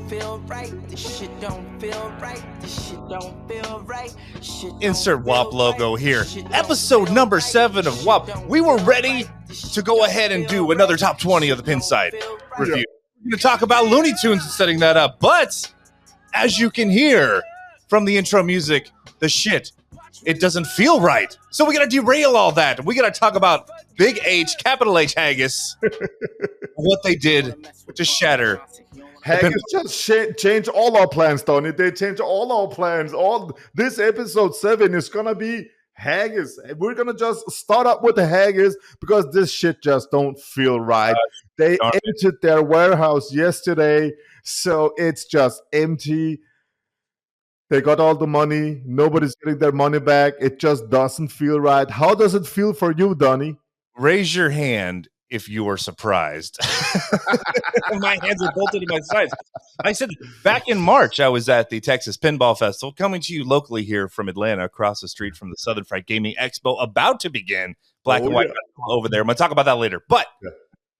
feel right. This shit don't feel right. This shit don't feel right. Insert WAP logo here. Episode number 7 of WAP. We were ready to go ahead and do another top 20 of the Pinside review. We're going to talk about Looney Tunes and setting that up. But as you can hear from the intro music, the shit, it doesn't feel right. So we got to derail all that. We got to talk about Big H, capital H Haggis, what they did to shatter. Haggis just changed all our plans, Tony. They changed all our plans. This episode 7 is gonna be Haggis. We're gonna just start up with the Haggis because this shit just don't feel right. They emptied their warehouse yesterday, so it's just empty. They got all the money. Nobody's getting their money back. It just doesn't feel right. How does it feel for you, Donnie? Raise your hand if you were surprised. My hands are bolted to my sides. I said back in March, I was at the Texas Pinball Festival, coming to you locally here from Atlanta, across the street from the Southern Fried Gaming Expo, about to begin. Black and white over there. I'm going to talk about that later. But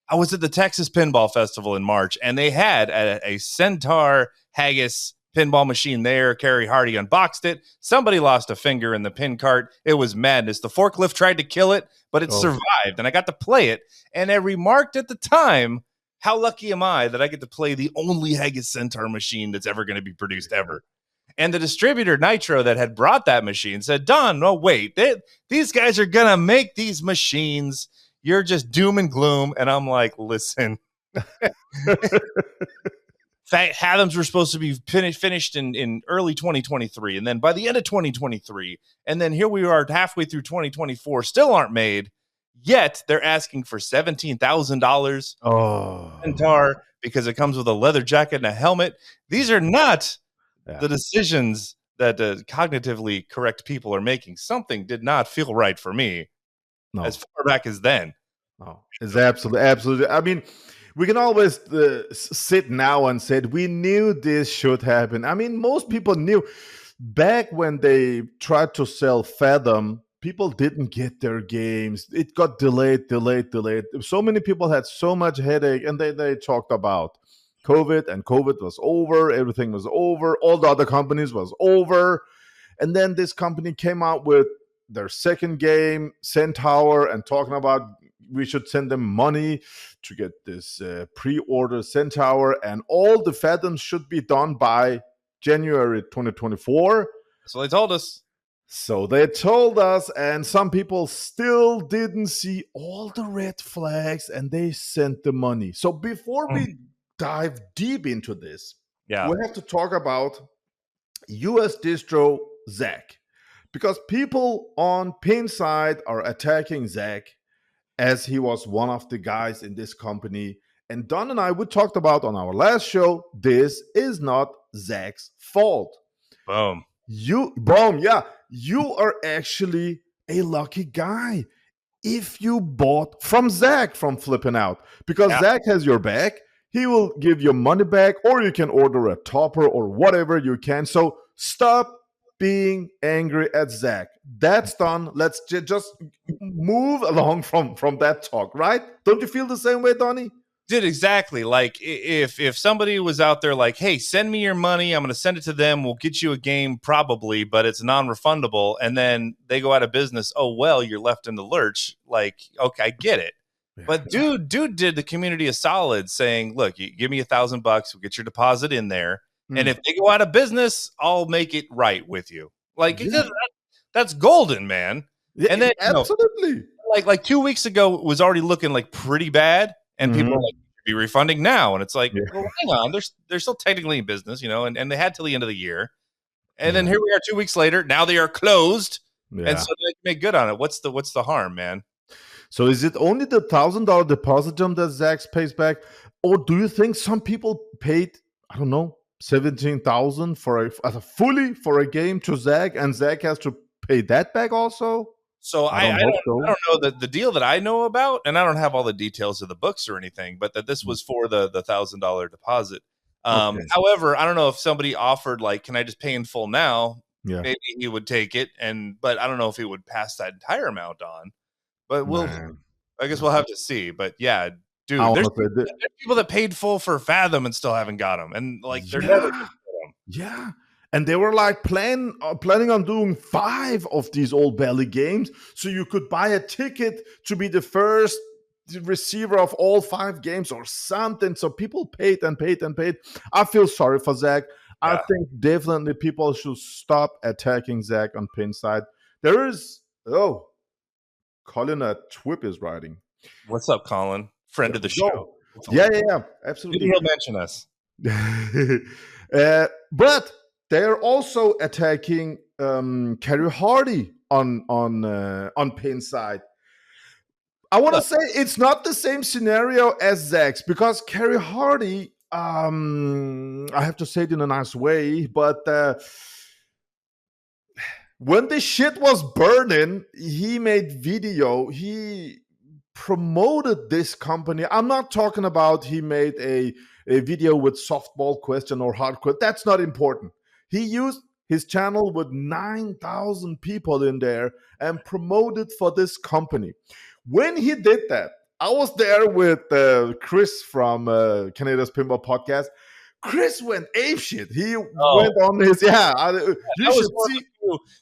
I was at the Texas Pinball Festival in March, and they had a Centaur Haggis pinball machine there. Kerry Hardy unboxed it. Somebody lost a finger in the pin cart. It was madness. The forklift tried to kill it, but it survived, and I got to play it. And I remarked at the time, how lucky am I that I get to play the only Haggis Centaur machine that's ever going to be produced ever. And the distributor, Nitro, that had brought that machine said, Don, no, wait, these guys are going to make these machines. You're just doom and gloom. And I'm like, listen. Hathems were supposed to be finished in early 2023, and then by the end of 2023, and then here we are halfway through 2024, still aren't made, yet they're asking for $17,000 Centaur because it comes with a leather jacket and a helmet. These are not the decisions that cognitively correct people are making. Something did not feel right for me as far back as then. No, it's absolutely. I mean, we can always sit now and say, we knew this should happen. I mean, most people knew. Back when they tried to sell Fathom, people didn't get their games. It got delayed. So many people had so much headache, and they talked about COVID, and COVID was over. Everything was over. All the other companies was over. And then this company came out with their second game, Centaur, and talking about we should send them money to get this pre-order Centaur, and all the Fathoms should be done by January 2024. So they told us. And some people still didn't see all the red flags, and they sent the money. So before we dive deep into this, we have to talk about US distro Zach, because people on Pinside are attacking Zach as he was one of the guys in this company. And Don and I, we talked about on our last show, this is not Zach's fault. Boom. You are actually a lucky guy if you bought from Zach from Flipping Out. Because Zach has your back. He will give you money back, or you can order a topper or whatever you can. So stop being angry at Zach. That's done. Let's just move along from that talk, right? Don't you feel the same way, Donnie? Dude, exactly. Like, if somebody was out there like, hey, send me your money, I'm going to send it to them, we'll get you a game probably, but it's non-refundable, and then they go out of business, oh, well, you're left in the lurch. Like, okay, I get it. But dude did the community a solid saying, look, you give me $1,000, we'll get your deposit in there. And if they go out of business, I'll make it right with you. Like, that's golden, man. Yeah, and then absolutely. Like 2 weeks ago, it was already looking like pretty bad, and people are like, be refunding now. And it's like, well, hang on, they're still technically in business, and they had till the end of the year. And then here we are 2 weeks later. Now they are closed, and so they make good on it. What's the harm, man? So is it only the $1,000 deposit jump that Zach pays back, or do you think some people paid, I don't know, $17,000 for a game to Zach, and Zach has to pay that back also? So I don't know the deal that I know about, and I don't have all the details of the books or anything, but that this was for the $1,000 deposit. However, I don't know if somebody offered like, can I just pay in full now? Yeah. Maybe he would take it, but I don't know if he would pass that entire amount on. But I guess we'll have to see. But yeah, dude, there's people that paid full for Fathom and still haven't got them, and like they're never gonna get them. Yeah. And they were like planning on doing 5 of these old belly games, so you could buy a ticket to be the first receiver of all 5 games or something. So people paid and paid and paid. I feel sorry for Zach. Yeah. I think definitely people should stop attacking Zach on Pinside. There is Colin at Twip is writing. What's up, Colin? Friend of the show. Yeah, absolutely. He'll mention us. But they're also attacking Kerry Hardy on Pinside. I want to say it's not the same scenario as Zach's, because Kerry Hardy, I have to say it in a nice way, but when the shit was burning, he made video. He promoted this company. I'm not talking about he made a video with softball question or hard question. That's not important. He used his channel with 9,000 people in there and promoted for this company. When he did that, I was there with Chris from Canada's Pinball Podcast. Chris went apeshit. He went on his that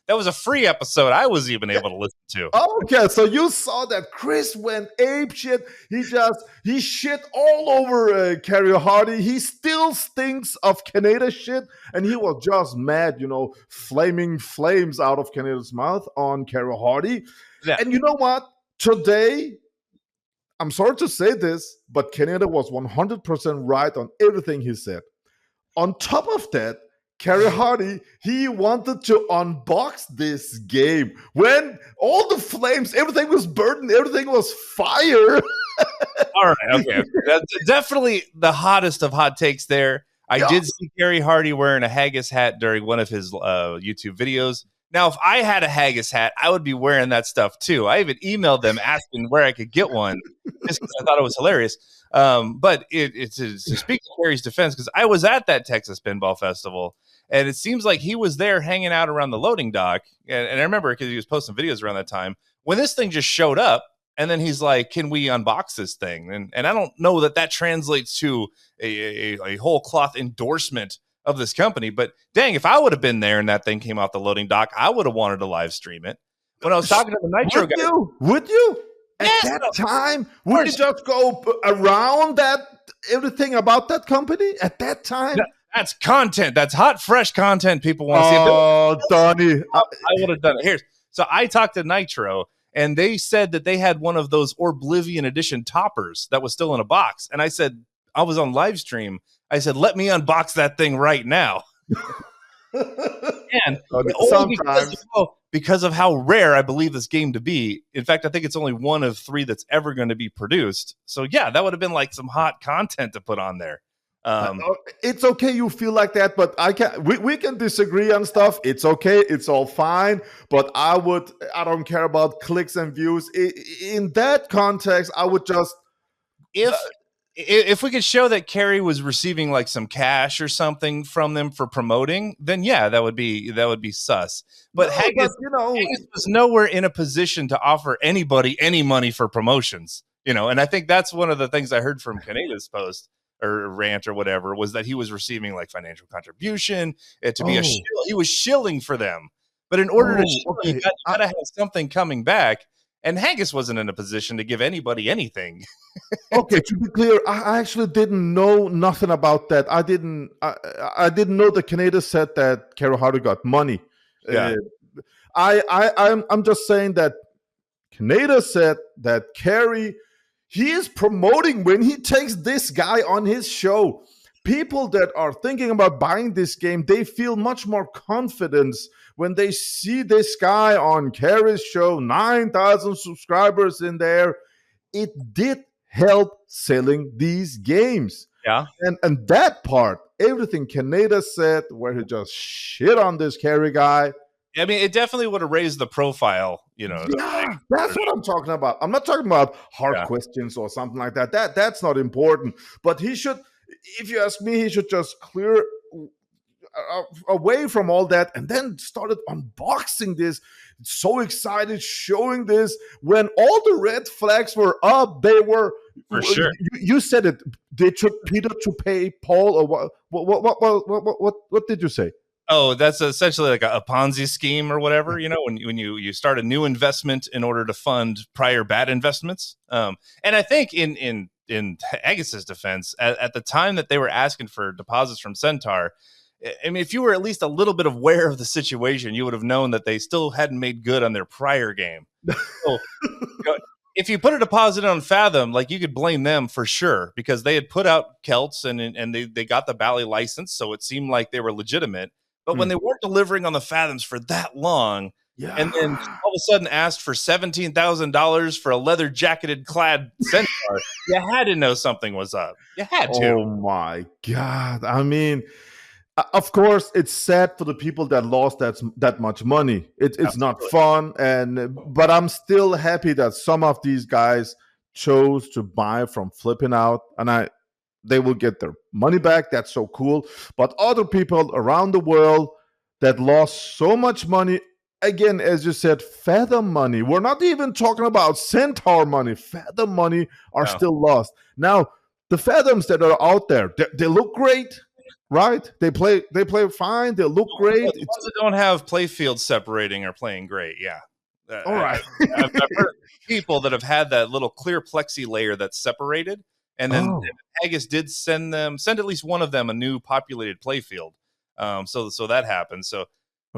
was a free episode I was even able to listen to. Okay, so you saw that Chris went apeshit. He shit all over Kerry Hardy. He still stinks of Canada shit, and he was just mad, flaming flames out of Canada's mouth on Kerry Hardy. Yeah. And you know what? Today, I'm sorry to say this, but Canada was 100% right on everything he said. On top of that, Kerry Hardy, he wanted to unbox this game when all the flames, everything was burning, everything was fire. All right, okay. That's definitely the hottest of hot takes there. I did see Kerry Hardy wearing a Haggis hat during one of his YouTube videos. Now, if I had a Haggis hat, I would be wearing that stuff too. I even emailed them asking where I could get one just because I thought it was hilarious. But it's to speak to Kerry's defense, because I was at that Texas Pinball Festival, and it seems like he was there hanging out around the loading dock. And I remember because he was posting videos around that time when this thing just showed up. And then he's like, can we unbox this thing? And I don't know that translates to a whole cloth endorsement of this company. But dang, if I would have been there and that thing came off the loading dock, I would have wanted to live stream it. When I was talking to the Nitro guy. Would you? At that time, would you just go around everything about that company at that time? That's content. That's hot, fresh content people want to see. Oh, Donnie. I would have done it. So I talked to Nitro, and they said that they had one of those Oblivion edition toppers that was still in a box. And I said, I was on live stream. I said, let me unbox that thing right now. And because of how rare I believe this game to be. In fact, I think it's only one of 3 that's ever going to be produced. So yeah, that would have been like some hot content to put on there. It's okay you feel like that, but we can disagree on stuff. It's okay, it's all fine, but I don't care about clicks and views. In that context, I would just if we could show that Kerry was receiving like some cash or something from them for promoting, then yeah, that would be sus. But Haggis was nowhere in a position to offer anybody any money for promotions, and I think that's one of the things I heard from Canada's post or rant or whatever, was that he was receiving like financial contribution to be he was shilling for them. But in order to shill, you got to have something coming back. And Haggis wasn't in a position to give anybody anything. Okay, to be clear, I actually didn't know nothing about that. I didn't know that Canada said that Kerry Hardy got money. Yeah. I'm just saying that Canada said that Kerry, he is promoting when he takes this guy on his show. People that are thinking about buying this game, they feel much more confidence when they see this guy on Kerry's show, 9,000 subscribers in there. It did help selling these games. Yeah. And that part, everything Canada said, where he just shit on this Kerry guy. I mean, it definitely would have raised the profile, Yeah, that's what I'm talking about. I'm not talking about hard questions or something like that. That's not important. But he should, if you ask me, he should just clear. away from all that, and then started unboxing this. So excited, showing this when all the red flags were up. They were For sure. You said it. They took Peter to pay Paul, or what? What did you say? Oh, that's essentially like a Ponzi scheme or whatever, when you start a new investment in order to fund prior bad investments. And I think in Haggis's defense, at the time that they were asking for deposits from Centaur, I mean, if you were at least a little bit aware of the situation, you would have known that they still hadn't made good on their prior game. So, if you put a deposit on Fathom, like, you could blame them for sure, because they had put out Celts and they got the Bally license, so it seemed like they were legitimate. But when they weren't delivering on the Fathoms for that long, and then all of a sudden asked for $17,000 for a leather jacketed clad Centaur, you had to know something was up. You had to. Oh my God! I mean, of course, it's sad for the people that lost that much money. It's not fun, but I'm still happy that some of these guys chose to buy from Flipping Out, and they will get their money back. That's so cool. But other people around the world that lost so much money, again, as you said, Fathom money. We're not even talking about Centaur money. Fathom money are still lost. Now, the Fathoms that are out there, they look great, right? They play fine. They look great. The ones that don't have play fields separating are playing great. Yeah. All right. I've heard people that have had that little clear plexi layer that's separated. And then Haggis did send at least one of them a new populated playfield. So that happened. So,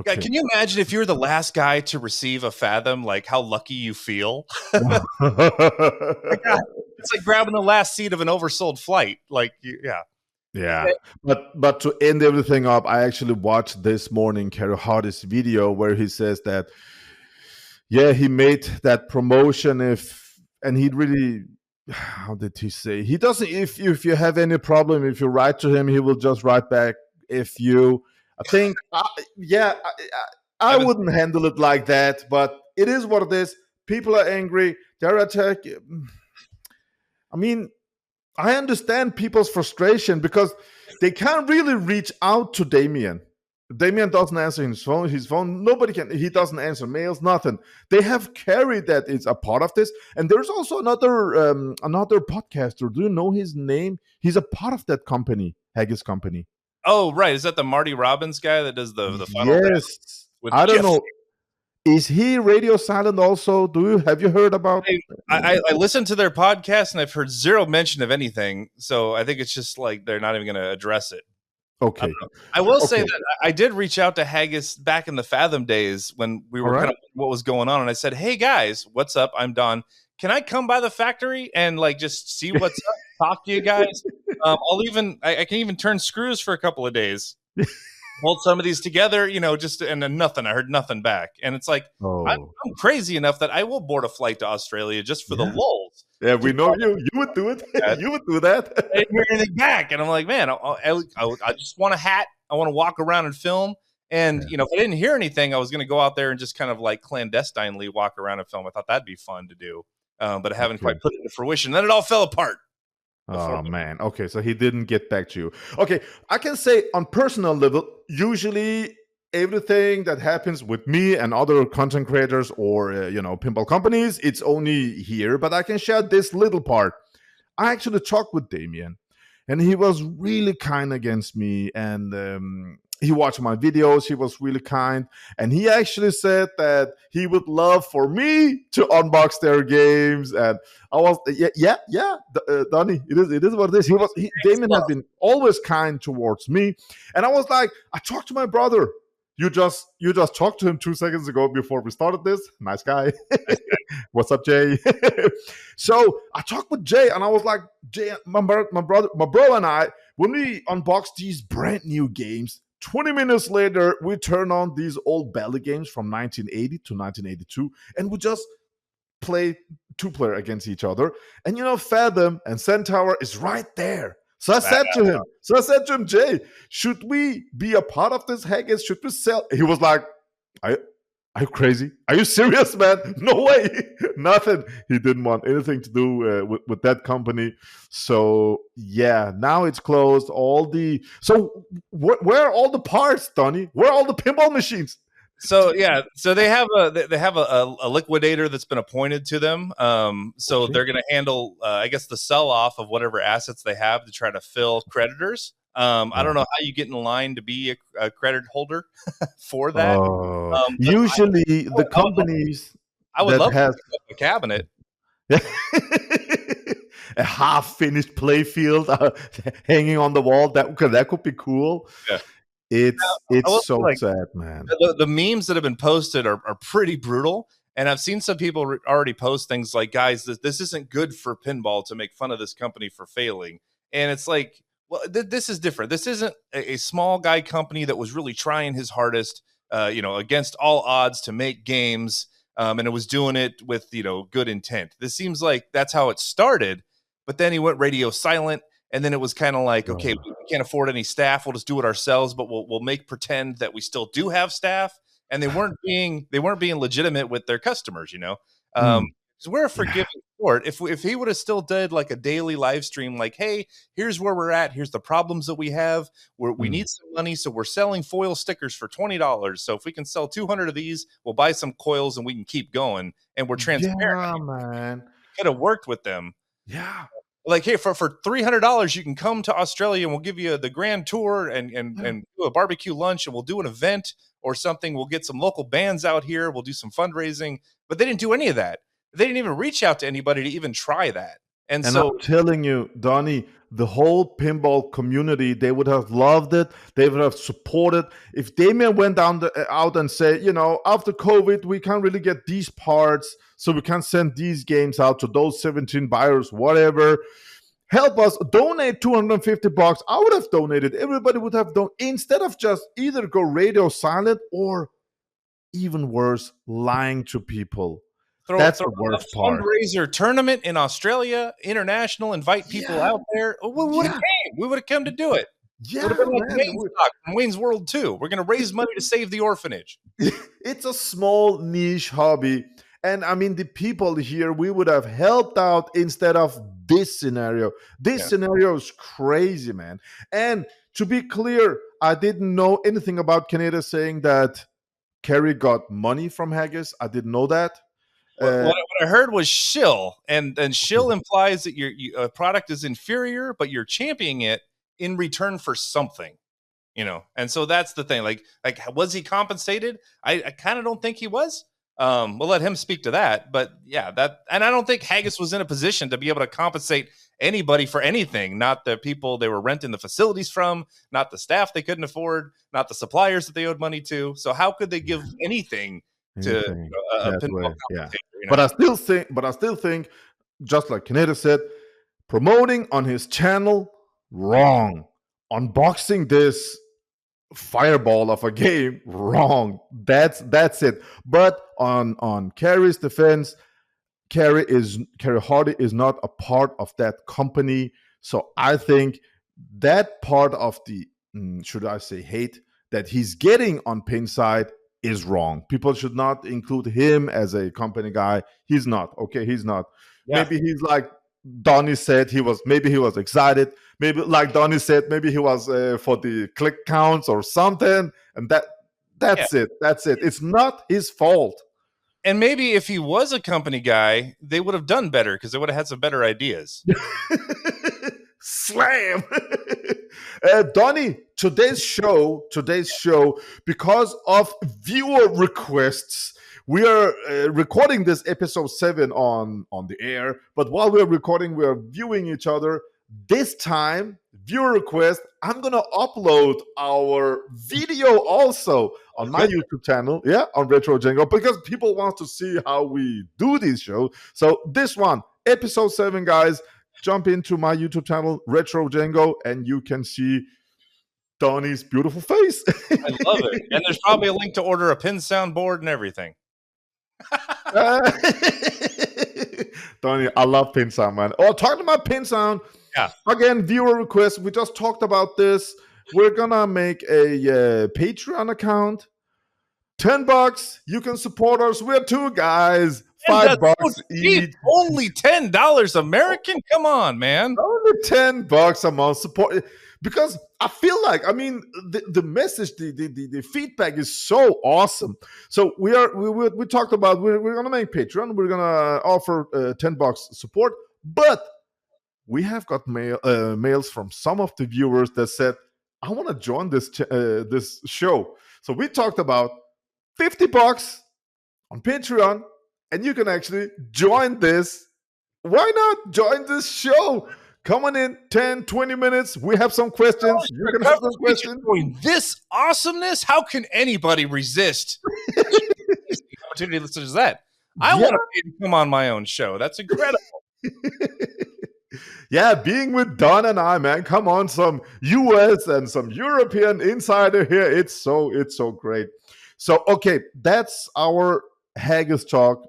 can you imagine if you're the last guy to receive a Fathom, like how lucky you feel? It's like grabbing the last seat of an oversold flight. Like, Yeah. But to end everything up, I actually watched this morning Kerry Hardy's video where he says that, he made that promotion and he really, how did he say? He doesn't, if you have any problem, if you write to him, he will just write back. If you, I think, I wouldn't handle it like that, but it is what it is. People are angry. They're attacking. I mean, I understand people's frustration because they can't really reach out to Damien. Damien doesn't answer his phone. Nobody can. He doesn't answer mails. Nothing. They have Kerry that is a part of this, and there's also another podcaster. Do you know his name? He's a part of that company, Haggis Company. Oh, right. Is that the Marty Robbins guy that does the final? Yes. I don't know. Is he radio silent also? Have you heard about? I listened to their podcast and I've heard zero mention of anything. So I think it's just like they're not even going to address it. Okay. I will say that I did reach out to Haggis back in the Fathom days when we were kind of what was going on, and I said, "Hey guys, what's up? I'm Don. Can I come by the factory and like just see what's up? Talk to you guys? I can even turn screws for a couple of days." Hold some of these together, and then nothing. I heard nothing back. And it's like, I'm crazy enough that I will board a flight to Australia just for the lulz. Yeah, we know you. You would do it. You would do that. I didn't hear anything back. And I'm like, man, I just want a hat. I want to walk around and film. And, if I didn't hear anything, I was going to go out there and just kind of like clandestinely walk around and film. I thought that'd be fun to do. But I haven't quite put it into fruition. Then it all fell apart. Oh, man. Okay, so he didn't get back to you. Okay, I can say on personal level, usually everything that happens with me and other content creators or, pinball companies, it's only here. But I can share this little part. I actually talked with Damien, and he was really kind against me. And he watched my videos. He was really kind. And he actually said that he would love for me to unbox their games. And I was, Donnie, it is what it is. Damien has been always kind towards me. And I was like, I talked to my brother. You just talked to him 2 seconds ago before we started this. Nice guy. What's up, Jay? So I talked with Jay, and I was like, Jay, my bro and I, when we unboxed these brand new games, 20 minutes later, we turn on these old Bally games from 1980 to 1982, and we just play two-player against each other. And Fathom and Centaur is right there. So I said to him, Jay, should we be a part of this, Haggis? Should we sell? He was like, I Are you crazy? Are you serious, man? No way. Nothing. He didn't want anything to do with that company. So yeah, now it's closed. Where are all the parts, Donnie? Where are all the pinball machines? So yeah, so they have a liquidator that's been appointed to them. So Okay. they're going to handle, I guess, the sell off of whatever assets they have to try to fill creditors. I don't know how you get in line to be a credit holder for that. Usually the companies I would that love has to pick up a cabinet. a half-finished playfield hanging on the wall. That could be cool. Yeah. It's so sad, man. The memes that have been posted are pretty brutal. And I've seen some people already post things like, guys, this isn't good for pinball to make fun of this company for failing. And it's like, well, this is different. This isn't a small guy company that was really trying his hardest, against all odds to make games. And it was doing it with, good intent. This seems like that's how it started. But then he went radio silent. And then it was kind of like, okay, we can't afford any staff. We'll just do it ourselves, but we'll make pretend that we still do have staff. And they weren't being legitimate with their customers, because we're a forgiving sport. If he would have still did like a daily live stream, like, hey, here's where we're at. Here's the problems that we have. We need some money, so we're selling foil stickers for $20. So if we can sell 200 of these, we'll buy some coils and we can keep going. And we're transparent. Yeah, man. Could have worked with them. Yeah. Like, hey, for $300, you can come to Australia and we'll give you the grand tour and do a barbecue lunch, and we'll do an event or something. We'll get some local bands out here. We'll do some fundraising. But they didn't do any of that. They didn't even reach out to anybody to even try that. And so I'm telling you, Donnie, the whole pinball community, they would have loved it. They would have supported. If Damien went out and said, after COVID, we can't really get these parts, so we can't send these games out to those 17 buyers, whatever. Help us, donate $250. I would have donated. Everybody would have done, instead of just either go radio silent or even worse, lying to people. That's the worst part. Fundraiser tournament in Australia, international, invite people out there. We would have came. We would have come to do it. Yeah, would have been like from Wayne's World 2. We're going to raise money to save the orphanage. It's a small niche hobby. And I mean, the people here, we would have helped out instead of this scenario. This scenario is crazy, man. And to be clear, I didn't know anything about CkeD saying that Kerry got money from Haggis. I didn't know that. What I heard was shill, and shill implies that your product is inferior, but you're championing it in return for something, And so that's the thing. Like was he compensated? I kind of don't think he was. We'll let him speak to that. But yeah, and I don't think Haggis was in a position to be able to compensate anybody for anything. Not the people they were renting the facilities from, not the staff they couldn't afford, not the suppliers that they owed money to. So how could they give anything to a pinball competitor? But I still think, just like CkeD said, promoting on his channel, wrong. Unboxing this fireball of a game, wrong. That's it. But on Kerry's defense, Kerry Hardy is not a part of that company. So I think that part of the, should I say, hate that he's getting on Pinside is wrong. People should not include him as a company guy. He's not. Okay, he's not. Yeah. Maybe he's like Donnie said, maybe he was excited. Maybe like Donnie said, maybe he was for the click counts or something. And that's it. That's it. It's not his fault. And maybe if he was a company guy, they would have done better because they would have had some better ideas. Slam. Donnie, today's show, because of viewer requests, we are recording this episode 7 on the air, but while we're recording, we are viewing each other. This time, viewer request, I'm going to upload our video also on my YouTube channel, on RETROCENGO, because people want to see how we do this show. So this one, episode 7, guys, jump into my YouTube channel, RETROCENGO, and you can see Donnie's beautiful face. I love it. And there's probably a link to order a pin sound board and everything. Donnie, I love pin sound, man. Oh, talking about pin sound. Yeah. Again, viewer request. We just talked about this. We're gonna make a Patreon account. $10. You can support us. We're two guys. And that's $5 so cheap. each. Only $10 American. Come on, man. Only $10 a month support. Because I feel like, I mean, the message, the feedback is so awesome. So we talked about we're gonna make Patreon. We're gonna offer $10 support, but we have got mails from some of the viewers that said, "I want to join this show." So we talked about $50 on Patreon, and you can actually join this. Why not join this show? Come on in, 10, 20 minutes. We have some questions. You can have some questions. This awesomeness, how can anybody resist? The opportunity such as that. I want to come on my own show. That's incredible. Yeah, being with Don and I, man. Come on, some US and some European insider here. It's so great. So, okay, that's our Haggis talk.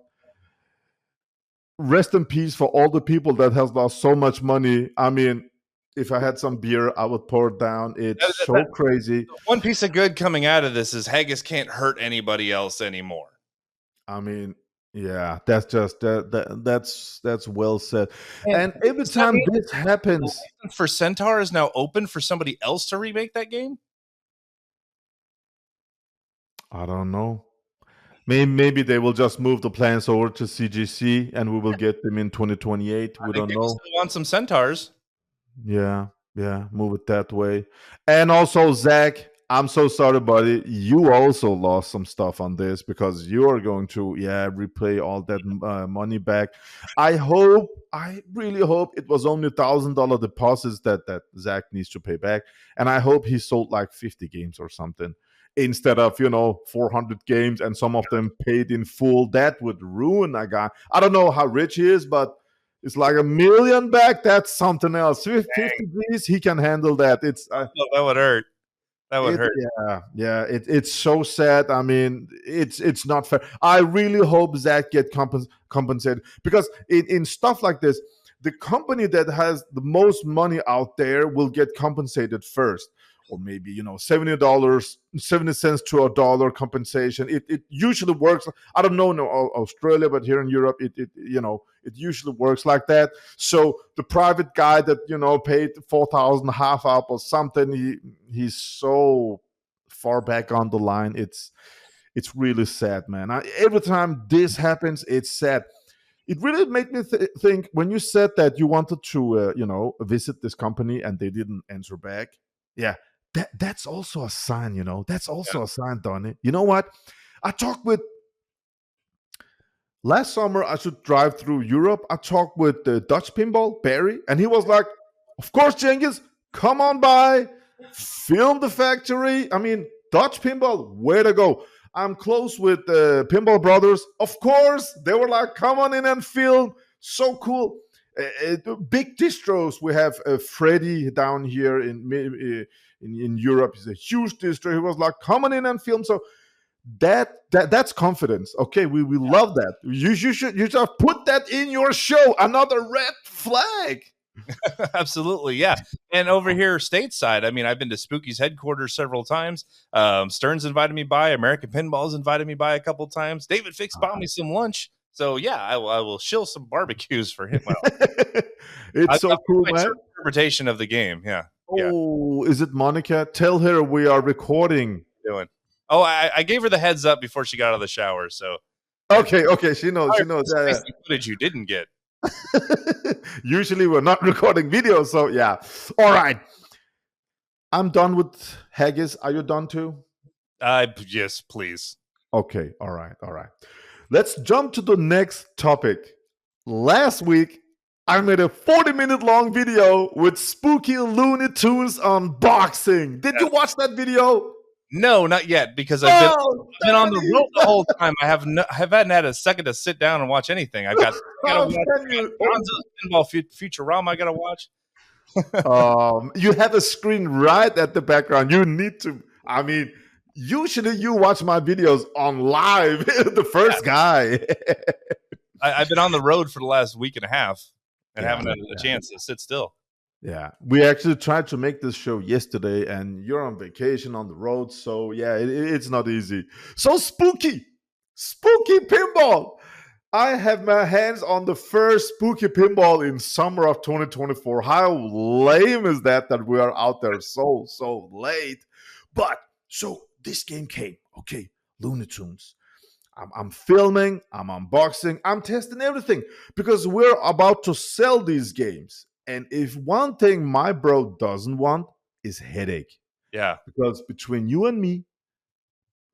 Rest in peace for all the people that has lost so much money. I mean, if I had some beer, I would pour it down. It's so crazy. One piece of good coming out of this is Haggis can't hurt anybody else anymore. I mean, yeah, that's just that's well said. And every time this happens, for Centaur is now open for somebody else to remake that game. I don't know. Maybe they will just move the plans over to CGC and we will get them in 2028. We don't know. Still want some Centaurs. Yeah, move it that way. And also, Zach, I'm so sorry, buddy. You also lost some stuff on this because you are going to, repay all that money back. I really hope it was only $1,000 deposits that Zach needs to pay back. And I hope he sold like 50 games or something, instead of 400 games and some of them paid in full. That would ruin a guy. I don't know how rich he is, but it's like $1 million back. That's something else. 50 G's, he can handle that. It's that would hurt. That would hurt. Yeah. It's so sad. I mean, it's not fair. I really hope Zach get compensated, because in stuff like this, the company that has the most money out there will get compensated first. Or maybe, $70, 70 cents to $1 compensation. It usually works. I don't know in Australia, but here in Europe, it usually works like that. So the private guy that, paid 4,000 half up or something, he's so far back on the line. It's really sad, man. Every time this happens, it's sad. It really made me think when you said that you wanted to, visit this company and they didn't answer back. Yeah. That's also a sign, That's also a sign, Donnie. You know what? I talked with last summer. I should drive through Europe. I talked with the Dutch Pinball, Barry, and he was like, "Of course, Cengiz, come on by, film the factory." I mean, Dutch Pinball, way to go. I'm close with the Pinball Brothers. Of course, they were like, "Come on in and film." So cool. Big distros. We have Freddie down here in Europe. He's a huge distro. He was like, "Come on in and film." So that's confidence. Okay, we love that. You should put that in your show. Another red flag. Absolutely, yeah. And over here stateside, I mean, I've been to Spooky's headquarters several times. Stern's invited me by. American Pinball's invited me by a couple times. David Fix bought me some lunch. So yeah, I will shill some barbecues for him. Well, it's so cool, man. Interpretation of the game, yeah. Oh, is it Monica? Tell her we are recording. Doing. Oh, I gave her the heads up before she got out of the shower. So okay, she knows. She knows. Yeah. Footage you didn't get. Usually we're not recording videos, so yeah. All right, I'm done with Haggis. Are you done too? Yes, please. Okay. All right. Let's jump to the next topic. Last week, I made a 40-minute long video with spooky Looney Tunes unboxing. Did you watch that video? No, not yet, because I've been on the road the whole time. I haven't had a second to sit down and watch anything. I got Pinball Futurama I got to watch. You have a screen right at the background. You need to, I mean, usually you watch my videos on live, the first guy. I've been on the road for the last week and a half and haven't had a chance to sit still. Yeah, we actually tried to make this show yesterday, and you're on vacation on the road, so yeah, it's not easy. So spooky pinball. I have my hands on the first spooky pinball in summer of 2024. How lame is that we are out there so late? But so this game came. Okay, Looney Tunes. I'm filming, I'm unboxing, I'm testing everything because we're about to sell these games. And if one thing my bro doesn't want is headache, Yeah. because between you and me,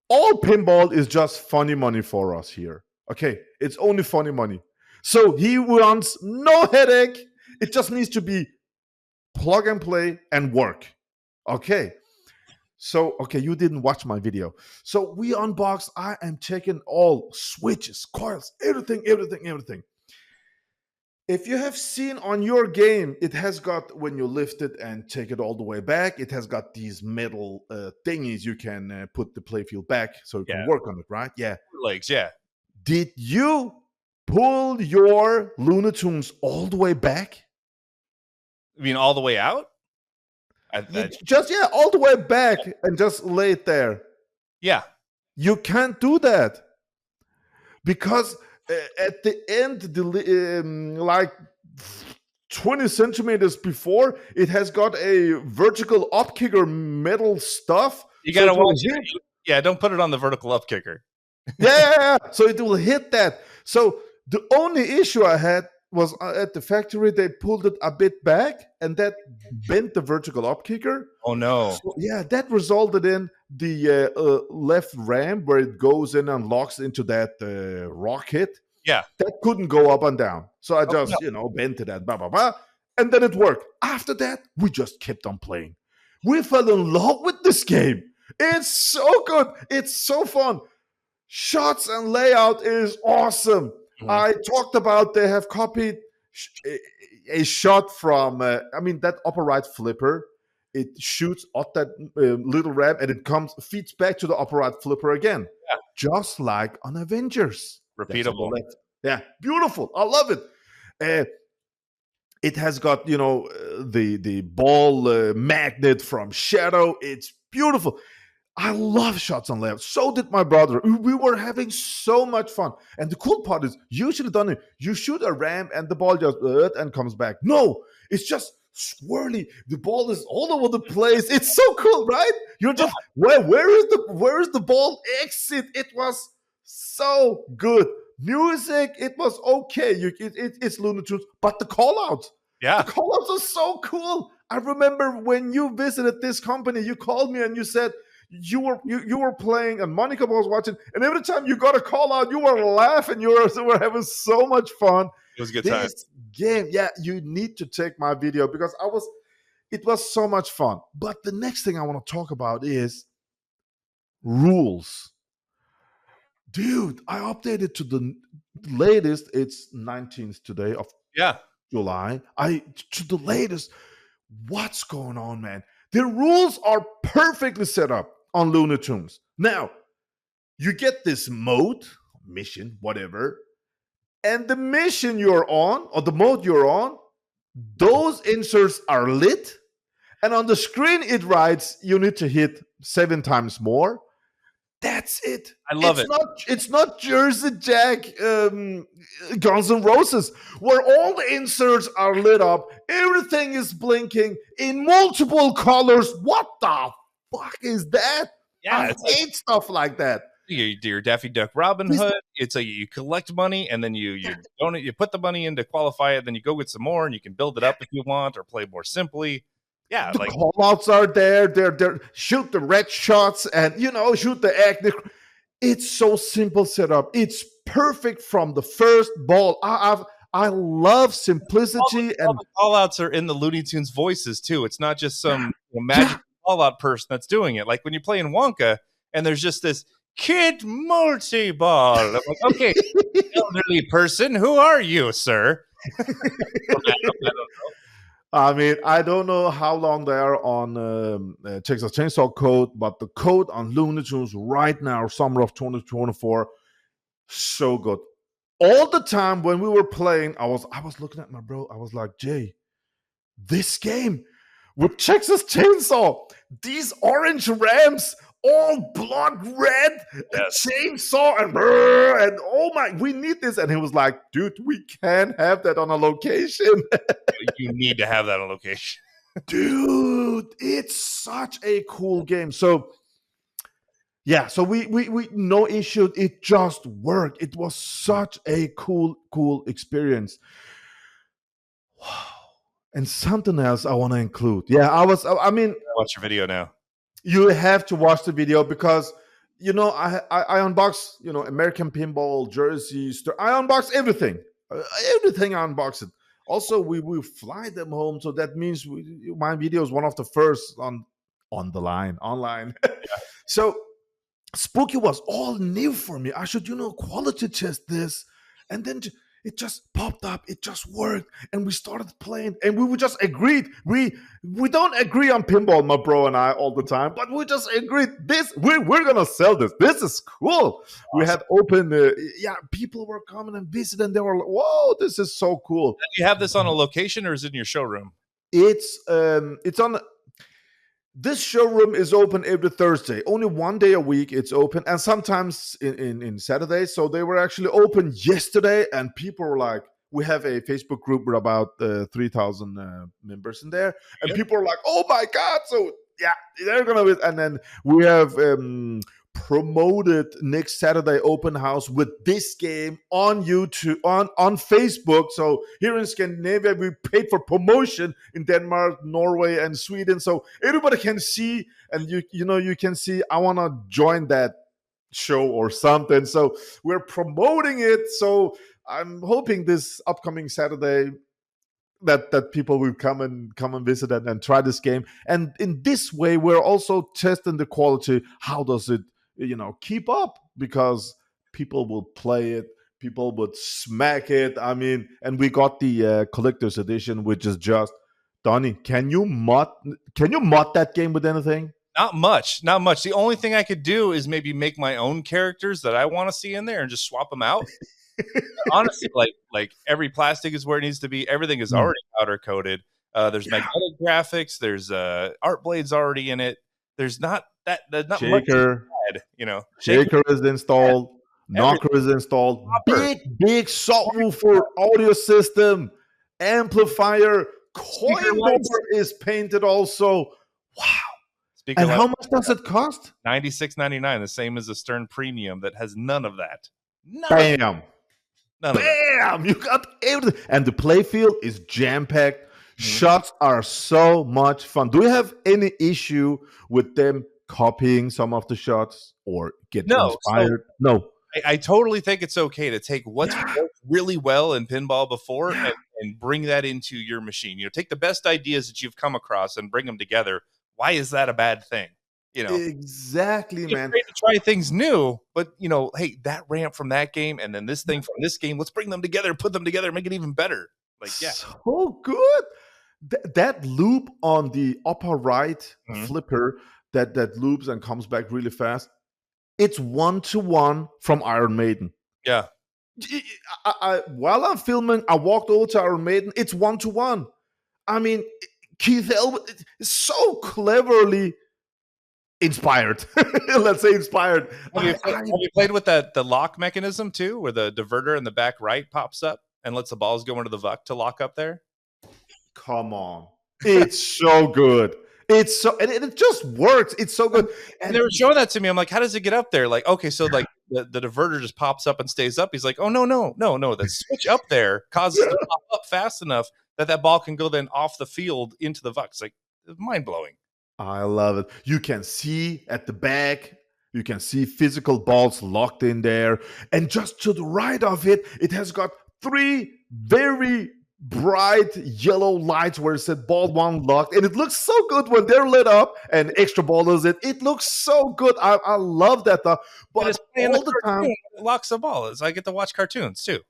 all pinball is just funny money for us here. Okay, it's only funny money. So he wants no headache. It just needs to be plug and play and work. Okay. So, okay, you didn't watch my video. So we unbox. I am checking all switches, coils, everything. If you have seen on your game, it has got, when you lift it and take it all the way back, it has got these metal thingies you can put the playfield back so you can work on it, right? Yeah. Legs, yeah. Did you pull your Looney Tunes all the way back? I mean, all the way out? All the way back and just lay it there. Yeah. You can't do that because at the end, like 20 centimeters before, it has got a vertical up kicker metal stuff. You gotta watch it. Yeah, don't put it on the vertical up kicker. Yeah, so it will hit that. So the only issue I had was at the factory, they pulled it a bit back and that bent the vertical up kicker. Oh no. So, yeah, that resulted in the left ram where it goes in and locks into that rocket. Yeah. That couldn't go up and down. So I just, bent it and and then it worked. After that, we just kept on playing. We fell in love with this game. It's so good. It's so fun. Shots and layout is awesome. I talked about they have copied a shot from, that upper right flipper. It shoots at that little ram and it feeds back to the upper right flipper again. Yeah. Just like on Avengers. Repeatable. Yeah, beautiful. I love it. It has got, the ball magnet from Shadow. It's beautiful. I love shots on layup. So did my brother. We were having so much fun. And the cool part is, you should have done it. You shoot a ram and the ball just and comes back. No, it's just swirly. The ball is all over the place. It's so cool, right? You're just where is the ball exit? It was so good. Music, it was okay. It's Looney Tunes, but the call-outs. Yeah, the call-outs are so cool. I remember when you visited this company, you called me and you said you were playing and Monica was watching, and every time you got a call out, you were laughing. You were having so much fun. It was a good time. This game, yeah, you need to take my video because it was so much fun. But the next thing I want to talk about is rules. Dude, I updated to the latest. It's 19th today of July. To the latest. What's going on, man? The rules are perfectly set up on Looney Tunes. Now, you get this mode, mission, whatever, and the mission you're on, or the mode you're on, those inserts are lit, and on the screen it writes you need to hit 7 times more. That's it. I love it. It's not Jersey Jack, Guns N' Roses, where all the inserts are lit up. Everything is blinking in multiple colors. What the fuck is that? Yeah, I hate stuff like that. You do your Daffy Duck Robin Hood. It's like you collect money and then you put the money in to qualify it. Then you go get some more and you can build it up if you want or play more simply. Yeah, the call-outs are there. They're shoot the red shots and shoot the acne. It's so simple setup. It's perfect from the first ball. I love simplicity, all the call-outs are in the Looney Tunes voices too. It's not just some magic call-out person that's doing it. Like when you play in Wonka and there's just this kid multi-ball. I'm like, okay, elderly person, who are you, sir? I don't know. I mean, I don't know how long they are on Texas Chainsaw Code, but the code on Looney Tunes right now, summer of 2024, so good. All the time when we were playing, I was looking at my bro. I was like, Jay, this game with Texas Chainsaw, these orange ramps, all blood red, Yes. chainsaw, and oh my, we need this. And he was like, dude, we can't have that on a location. You need to have that on location. Dude, it's such a cool game. So yeah, so we no issue. It just worked. It was such a cool experience. Wow. And something else I want to include. Yeah, I mean, Watch your video now. you have to watch the video because I unbox American Pinball jerseys. I unbox everything. Everything I unbox it. Also, we will fly them home, so that means my video is one of the first on the line online. So Spooky was all new for me. I should quality test this, and then it just popped up. It just worked, and we started playing, and we just agreed. We don't agree on pinball, my bro and I, all the time, but we just agreed. We're gonna sell this. This is cool. Awesome. We had open. People were coming and visiting. They were like, "Whoa, this is so cool." Do you have this on a location, or is it in your showroom? It's on. This showroom is open every Thursday. Only one day a week it's open, and sometimes in Saturdays. So they were actually open yesterday, and people were like, we have a Facebook group with about 3,000 members in there, and people are like, oh my God. So yeah, they're going to, and then we have promoted next Saturday open house with this game on YouTube, on Facebook. So here in Scandinavia, we paid for promotion in Denmark, Norway, and Sweden, so everybody can see, and you can see. I want to join that show or something, so we're promoting it. So I'm hoping this upcoming Saturday that people will come and visit and try this game. And in this way, we're also testing the quality. How does it keep up, because people will play it, people would smack it. I mean, and we got the collector's edition, which is just Donnie. Can you mod that game with anything? Not much. The only thing I could do is maybe make my own characters that I want to see in there and just swap them out. Honestly, like every plastic is where it needs to be. Everything is already powder coated. There's magnetic graphics. There's art blades already in it. There's not Shaker. Much. Shaker is installed. Knocker is installed. Big subwoofer, audio system, amplifier, coin bumper is painted also. Wow. And how much does it cost? $96.99, the same as the Stern Premium that has none of that. Bam! You got everything. And the playfield is jam-packed. Shots are so much fun. Do you have any issue with them copying some of the shots or get inspired? No. I totally think it's okay to take what's worked really well in pinball before and bring that into your machine. Take the best ideas that you've come across and bring them together. Why is that a bad thing? Exactly, man. It's great to try things new, but hey, that ramp from that game and then this thing from this game, let's bring them together, put them together, make it even better. So good. That loop on the upper right flipper that loops and comes back really fast. It's 1-to-1 from Iron Maiden. Yeah. While I'm filming, I walked over to Iron Maiden. It's 1-to-1. I mean, Keith Elwood is so cleverly inspired. Let's say inspired. Have you played with the lock mechanism too, where the diverter in the back right pops up and lets the balls go into the VUC to lock up there? Come on. It's so good. It's so, and it just works. It's so good. And they were showing that to me. I'm like, how does it get up there? Like, okay, so like the diverter just pops up and stays up. He's like, oh, no. The switch up there causes it to pop up fast enough that ball can go then off the field into the VUC. It's like mind-blowing. I love it. You can see at the back, you can see physical balls locked in there. And just to the right of it, it has got 3 very bright yellow lights where it said ball 1 locked, and it looks so good when they're lit up and extra ball is it looks so good. I love that though. But it's all the time it locks the ball. I get to watch cartoons too.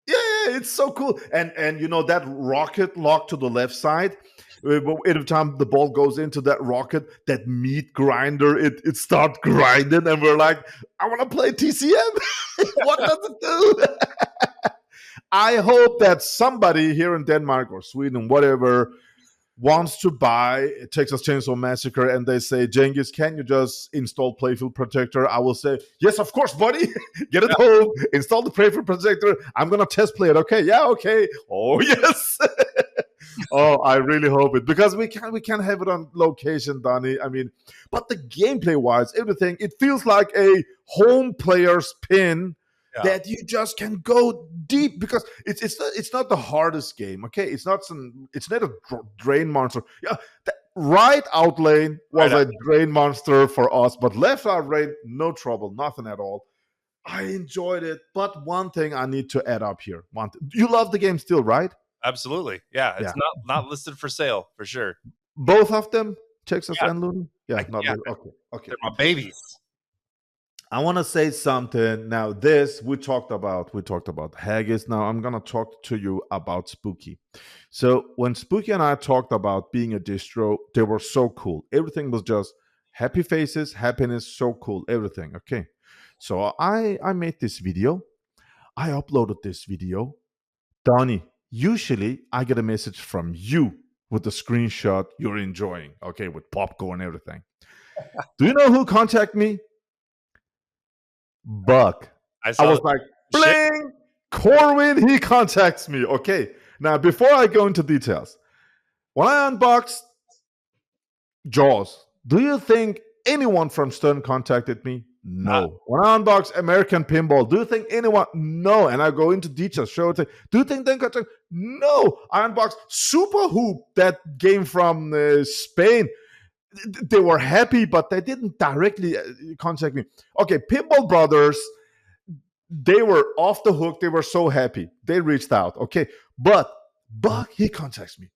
Yeah, it's so cool. And that rocket lock to the left side, every time the ball goes into that rocket, that meat grinder, it starts grinding, and we're like, I want to play TCM. What does it do? I hope that somebody here in Denmark or Sweden, whatever, wants to buy Texas Chainsaw Massacre and they say, Genghis, can you just install Playfield Protector? I will say, yes, of course, buddy. Get it home, install the Playfield Protector. I'm going to test play it. Okay, yeah, okay. Oh, yes. Oh, I really hope it, because we can't have it on location, Donnie. I mean, but the gameplay wise, everything, it feels like a home player's pin that you just can go deep, because it's not the hardest game. Okay, it's not a drain monster. Yeah, right out lane was a drain monster for us, but left out lane, no trouble, nothing at all. I enjoyed it, but one thing I need to add up here. You love the game still, right? Absolutely. Yeah. It's not listed for sale for sure. Both of them, Texas and Looney? Yeah, okay. They're my babies. I want to say something. Now, this we talked about Haggis. Now I'm gonna talk to you about Spooky. So when Spooky and I talked about being a distro, they were so cool. Everything was just happy faces, happiness, so cool, everything. Okay. So I made this video. I uploaded this video. Donnie, usually I get a message from you with the screenshot you're enjoying, okay, with popcorn and everything. Do you know who contacted me? Buck. I was like, bling, Corwin, he contacts me. Okay. Now, before I go into details, when I unboxed Jaws, do you think anyone from Stern contacted me? No. When I unbox American Pinball, do you think anyone? No. And I go into details, show it. Do you think they contact? No. I unboxed Super Hoop, that game from Spain. They were happy, but they didn't directly contact me. Okay, Pinball Brothers, they were off the hook. They were so happy. They reached out. Okay, but Buck, he contacts me.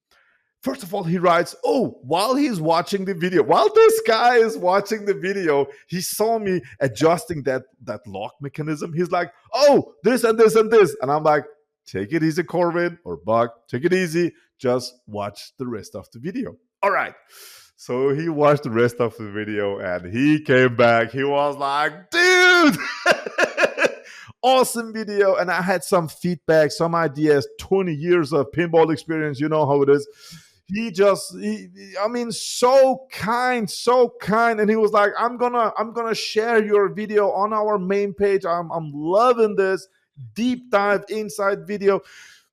First of all, he writes, while he's watching the video, while this guy is watching the video, he saw me adjusting that lock mechanism. He's like, this and this and this. And I'm like, take it easy, Corwin or Buck. Take it easy. Just watch the rest of the video. All right. So he watched the rest of the video and he came back. He was like, dude, awesome video. And I had some feedback, some ideas, 20 years of pinball experience. You know how it is. So kind. And he was like, I'm gonna share your video on our main page. I'm loving this deep dive inside video.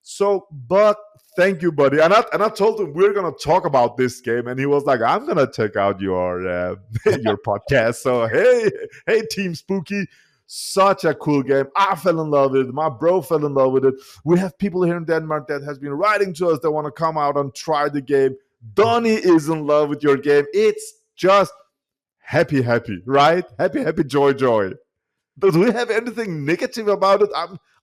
So, Buck, thank you, buddy. And I told him we're gonna talk about this game, and he was like, I'm gonna check out your your podcast. So hey, Team Spooky. Such a cool game. I fell in love with it. My bro fell in love with it. We have people here in Denmark that has been writing to us that want to come out and try the game. Donnie is in love with your game. It's just happy, right? Happy, joy. Do we have anything negative about it?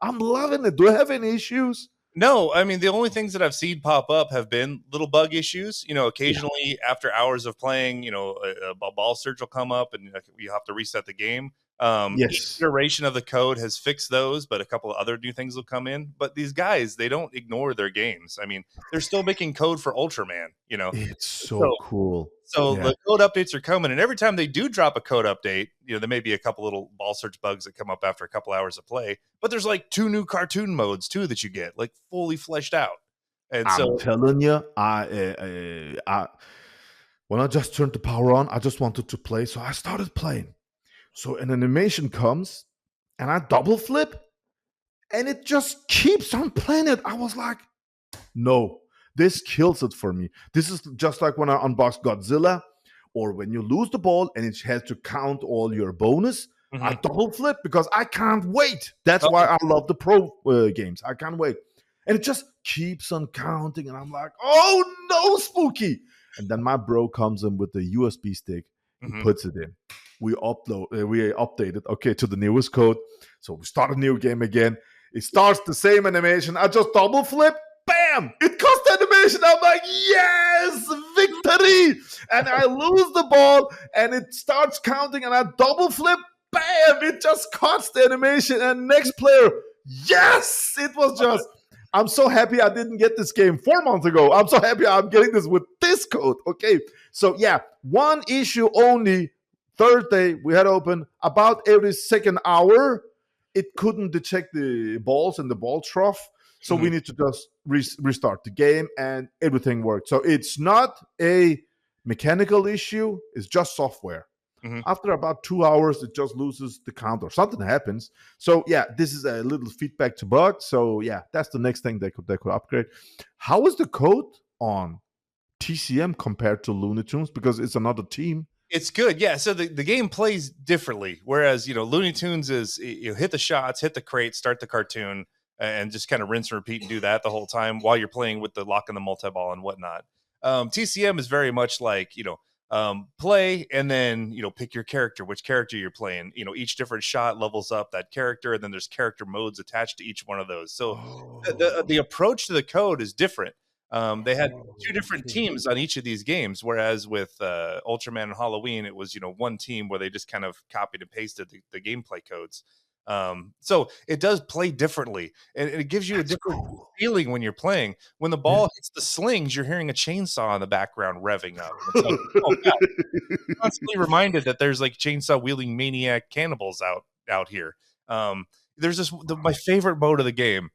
I'm loving it. Do I have any issues? No, I mean, the only things that I've seen pop up have been little bug issues. Occasionally after hours of playing, a ball surge will come up and you have to reset the game. Each iteration of the code has fixed those, but a couple of other new things will come in. But these guys, they don't ignore their games. I mean, they're still making code for Ultraman, It's so cool. So the code updates are coming, and every time they do drop a code update, there may be a couple little ball search bugs that come up after a couple hours of play. But there's like 2 new cartoon modes too that you get, like fully fleshed out. And I'm telling you, I when I just turned the power on, I just wanted to play, so I started playing. So an animation comes, and I double flip, and it just keeps on playing it. I was like, no, this kills it for me. This is just like when I unboxed Godzilla, or when you lose the ball and it has to count all your bonus. Mm-hmm. I double flip because I can't wait. That's why I love the pro games. I can't wait. And it just keeps on counting, and I'm like, oh no, Spooky. And then my bro comes in with the USB stick and puts it in. We update it, to the newest code. So we start a new game again. It starts the same animation. I just double flip, bam! It cuts the animation. I'm like, yes, victory! And I lose the ball, and it starts counting, and I double flip, bam! It just cuts the animation, and next player, yes! It was just, I'm so happy I didn't get this game 4 months ago. I'm so happy I'm getting this with this code, okay? So yeah, one issue only. Thursday, we had open about every second hour. It couldn't detect the balls in the ball trough. So we need to just restart the game and everything worked. So it's not a mechanical issue, it's just software. After about 2 hours, it just loses the count or something happens. So yeah, this is a little feedback to bug. So yeah, that's the next thing they could upgrade. How is the code on TCM compared to Looney Tunes? Because it's another team. It's good, yeah. So the game plays differently. Whereas Looney Tunes is you hit the shots, hit the crate, start the cartoon, and just kind of rinse and repeat and do that the whole time while you're playing with the lock and the multi-ball and whatnot. TCM is very much like play and then pick your character, which character you're playing. Each different shot levels up that character, and then there's character modes attached to each one of those. So the approach to the code is different. They had two different teams on each of these games, whereas with Ultraman and Halloween, it was one team where they just kind of copied and pasted the gameplay codes. So it does play differently, and it gives you a different feeling when you're playing. When the ball hits the slings, you're hearing a chainsaw in the background revving up. It's like, oh God. You're constantly reminded that there's like chainsaw wielding maniac cannibals out here. There's this my favorite mode of the game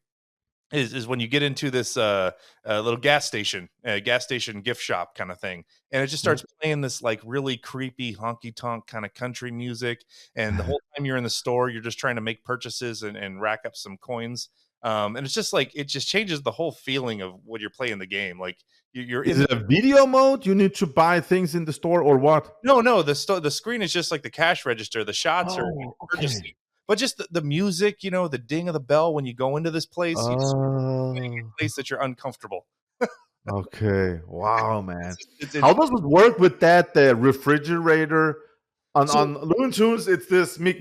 is when you get into this little gas station gift shop kind of thing, and it just starts playing this like really creepy honky tonk kind of country music, and the whole time you're in the store, you're just trying to make purchases and rack up some coins, and it's just like it just changes the whole feeling of when you're playing the game. Like you're is it a video mode? You need to buy things in the store or what? No, the screen is just like the cash register. The shots are purchasing. But just the music, the ding of the bell when you go into this place, you just a place that you're uncomfortable. Okay. Wow, man. How does it work with that refrigerator? On Looney Tunes, it's this Meek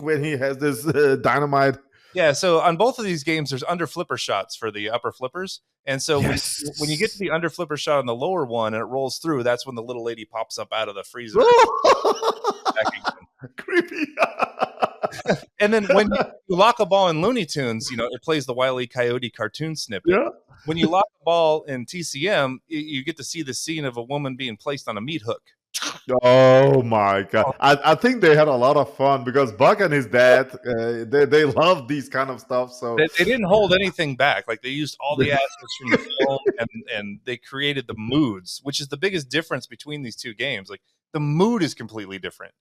when he has this dynamite. Yeah, so on both of these games, there's under flipper shots for the upper flippers. And so when you get to the under flipper shot on the lower one and it rolls through, that's when the little lady pops up out of the freezer. Creepy. And then when you lock a ball in Looney Tunes, it plays the Wile E. Coyote cartoon snippet. Yeah. When you lock the ball in TCM, you get to see the scene of a woman being placed on a meat hook. Oh my God. I think they had a lot of fun because Buck and his dad, they love these kind of stuff. So they didn't hold anything back. Like they used all the assets from the film and they created the moods, which is the biggest difference between these two games. Like the mood is completely different,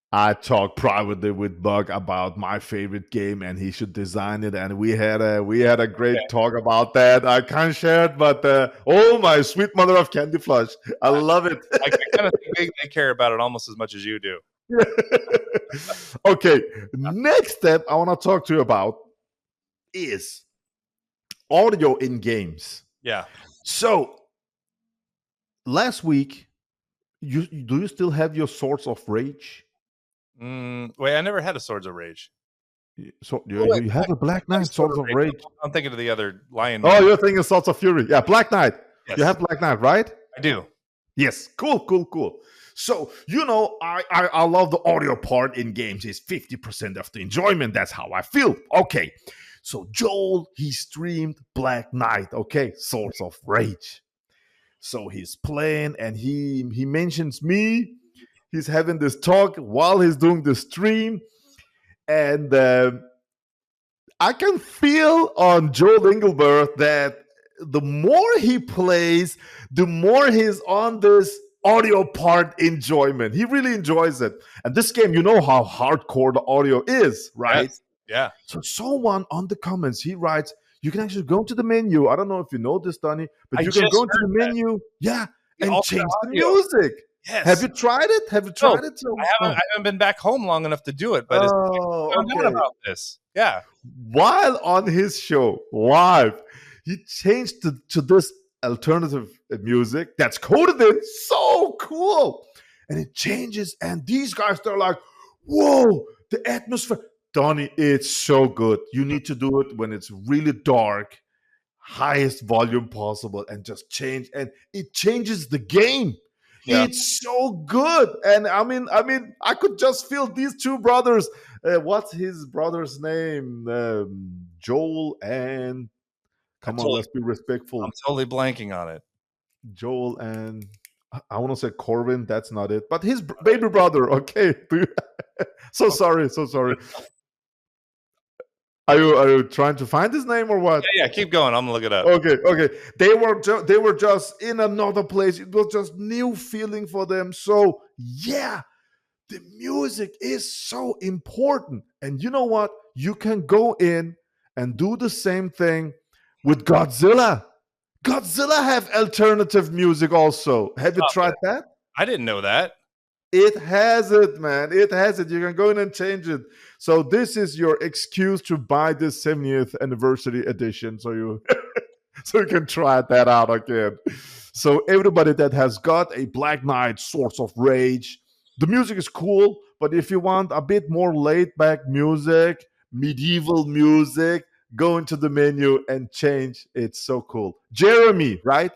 I talked privately with Buck about my favorite game, and he should design it. And we had a great talk about that. I can't share it, but oh my sweet mother of candy flush, I love it. I kind of think they care about it almost as much as you do. Okay, next step I want to talk to you about is audio in games. Yeah. So last week, do you still have your Swords of Rage? Wait, I never had a Swords of Rage. So you have a Black Knight, Swords of Rage. I'm thinking of the other Lion. Oh, you're thinking Swords of Fury. Yeah, Black Knight. Yes. You have Black Knight, right? I do. Yes. Cool. So, I love the audio part in games. It's 50% of the enjoyment. That's how I feel. Okay. So Joel, he streamed Black Knight. Okay. Swords of Rage. So he's playing and he mentions me. He's having this talk while he's doing the stream. And I can feel on Joel Engelbert that the more he plays, the more he's on this audio part enjoyment. He really enjoys it. And this game, you know how hardcore the audio is, right? Yes. Yeah. So someone on the comments, he writes, you can actually go to the menu. I don't know if you know this, Donnie, but you can go to the menu, and change the music. Yes. Have you tried it? I haven't been back home long enough to do it, but I found out about this. Yeah. While on his show live, he changed to this alternative music that's coded in. So cool. And it changes, and these guys, they're like, whoa, the atmosphere. Donnie, it's so good. You need to do it when it's really dark, highest volume possible, and just change. And it changes the game. Yeah. It's so good. And I mean, I could just feel these two brothers. What's his brother's name? Joel and let's be respectful. I'm totally blanking on it. Joel and I want to say Corbin. That's not it. But his baby brother. Okay. So sorry. Are you trying to find his name or what? Yeah, keep going. I'm gonna look it up. Okay. They were just in another place. It was just new feeling for them. So yeah, the music is so important. And you know what? You can go in and do the same thing with Godzilla. Godzilla have alternative music also. Have you tried that? I didn't know that. It has it, man. It has it. You can go in and change it. So this is your excuse to buy this 70th anniversary edition. So you so you can try that out again. So everybody that has got a Black Knight Source of Rage, the music is cool, but if you want a bit more laid back music, medieval music, go into the menu and change. It's so cool. Jeremy, right?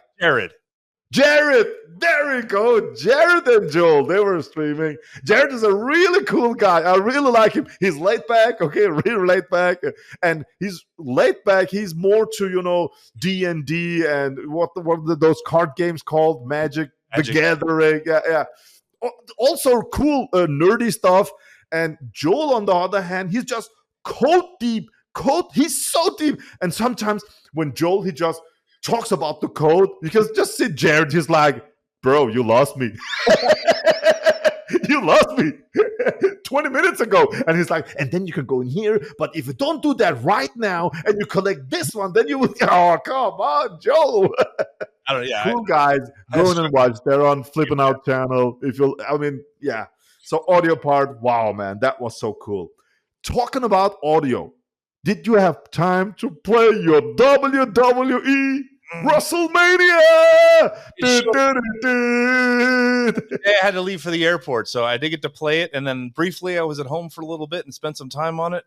Jared, there we go. Jared and Joel, they were streaming. Jared is a really cool guy. I really like him. He's laid back, okay, really laid back, and he's laid back. He's more to D&D and what are those card games called? Magic. The Gathering. Yeah. Also cool nerdy stuff. And Joel, on the other hand, he's just code deep. He's so deep. And sometimes when Joel, he just talks about the code, you can just see Jared, he's like, bro, you lost me. You lost me 20 minutes ago. And he's like, and then you can go in here, but if you don't do that right now and you collect this one, then you will, oh, come on, Joe. Cool guys, go in and watch. They're on Flippin' Out channel. So audio part, wow, man, that was so cool. Talking about audio, did you have time to play your WWE WrestleMania? I had to leave for the airport, so I did get to play it. And then briefly, I was at home for a little bit and spent some time on it.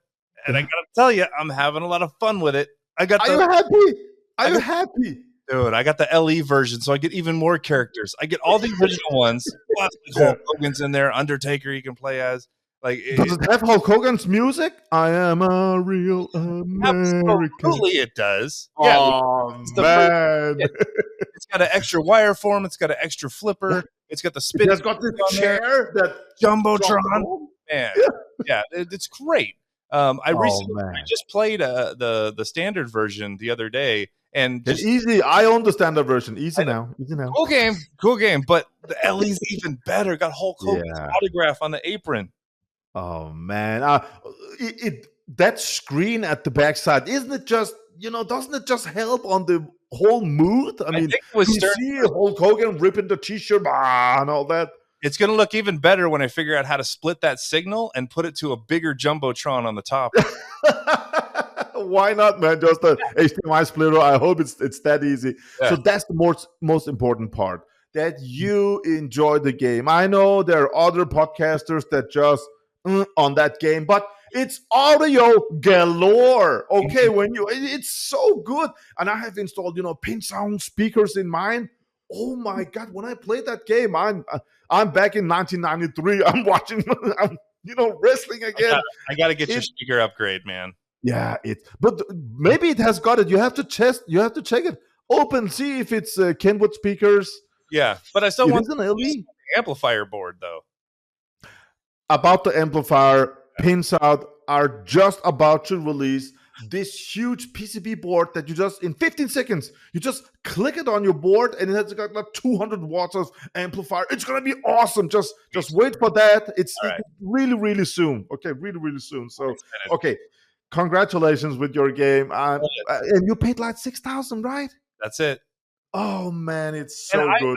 And I got to tell you, I'm having a lot of fun with it. Are you happy? Are you happy? Dude, I got the LE version, so I get even more characters. I get all the original ones. Plus, Hulk Hogan's in there. Undertaker you can play as. Does it have Hulk Hogan's music? I am a real American. Absolutely, it does. Oh, man. It's got an extra wire form. It's got an extra flipper. It's got the spin. It's got the chair, that Jumbotron. Man, yeah, it's great. I just played the standard version the other day. And it's easy. I own the standard version. Easy now. Cool game. But the LE's even better. Got Hulk Hogan's autograph on the apron. Oh man, that screen at the backside, isn't it just doesn't it just help on the whole mood? I mean, you see Hulk Hogan ripping the t-shirt and all that. It's going to look even better when I figure out how to split that signal and put it to a bigger Jumbotron on the top. Why not, man? Just a HDMI splitter. I hope it's that easy. Yeah. So that's the most important part, that you enjoy the game. I know there are other podcasters that just on that game, but it's audio galore. Okay, it's so good. And I have installed, pin sound speakers in mine. Oh my God, when I played that game, I'm back in 1993. I'm watching, wrestling again. I got to get your speaker upgrade, man. Yeah, but maybe it has got it. You have to check it. Open, see if it's Kenwood speakers. Yeah, but I still want an LE amplifier board though. About the amplifier, Pinside are just about to release this huge PCB board that you just, in 15 seconds, you just click it on your board and it has got like 200 watts of amplifier. It's going to be awesome. Just wait for that. It's really, really soon. Okay, really, really soon. So, okay, congratulations with your game. And you paid like $6,000, right? That's it. Oh man, it's so good.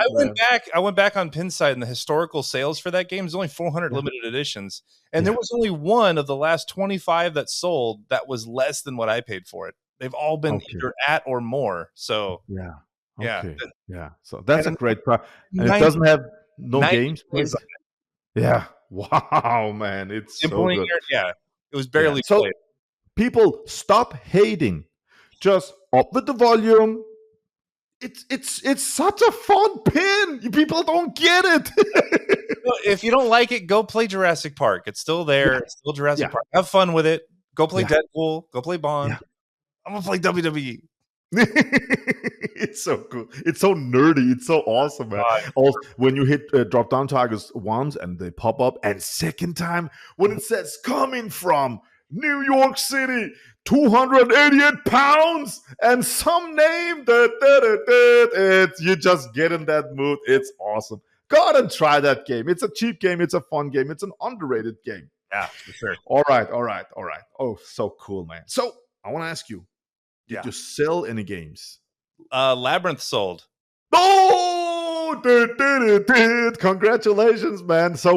I went back on Pinside, and the historical sales for that game is only 400 limited editions, and there was only one of the last 25 that sold that was less than what I paid for it. They've all been either at or more. So yeah. So that's a great product, and it doesn't have games. Yeah, wow, man, it's so good. Yeah, it was barely so played. People, stop hating. Just up with the volume. It's such a fun pin. People don't get it. If you don't like it, go play Jurassic Park. It's still there. Yeah. It's still Jurassic Park. Have fun with it. Go play Deadpool. Go play Bond. Yeah. I'm gonna play WWE. It's so cool. It's so nerdy. It's so awesome, man. Also, when you hit drop down targets once and they pop up, and second time when it says coming from New York City, 288 pounds, and some name. You just get in that mood. It's awesome. Go ahead and try that game. It's a cheap game. It's a fun game. It's an underrated game. Yeah, for sure. All right. Oh, so cool, man. So I want to ask you, did you sell any games? Labyrinth sold. Oh, congratulations, man. So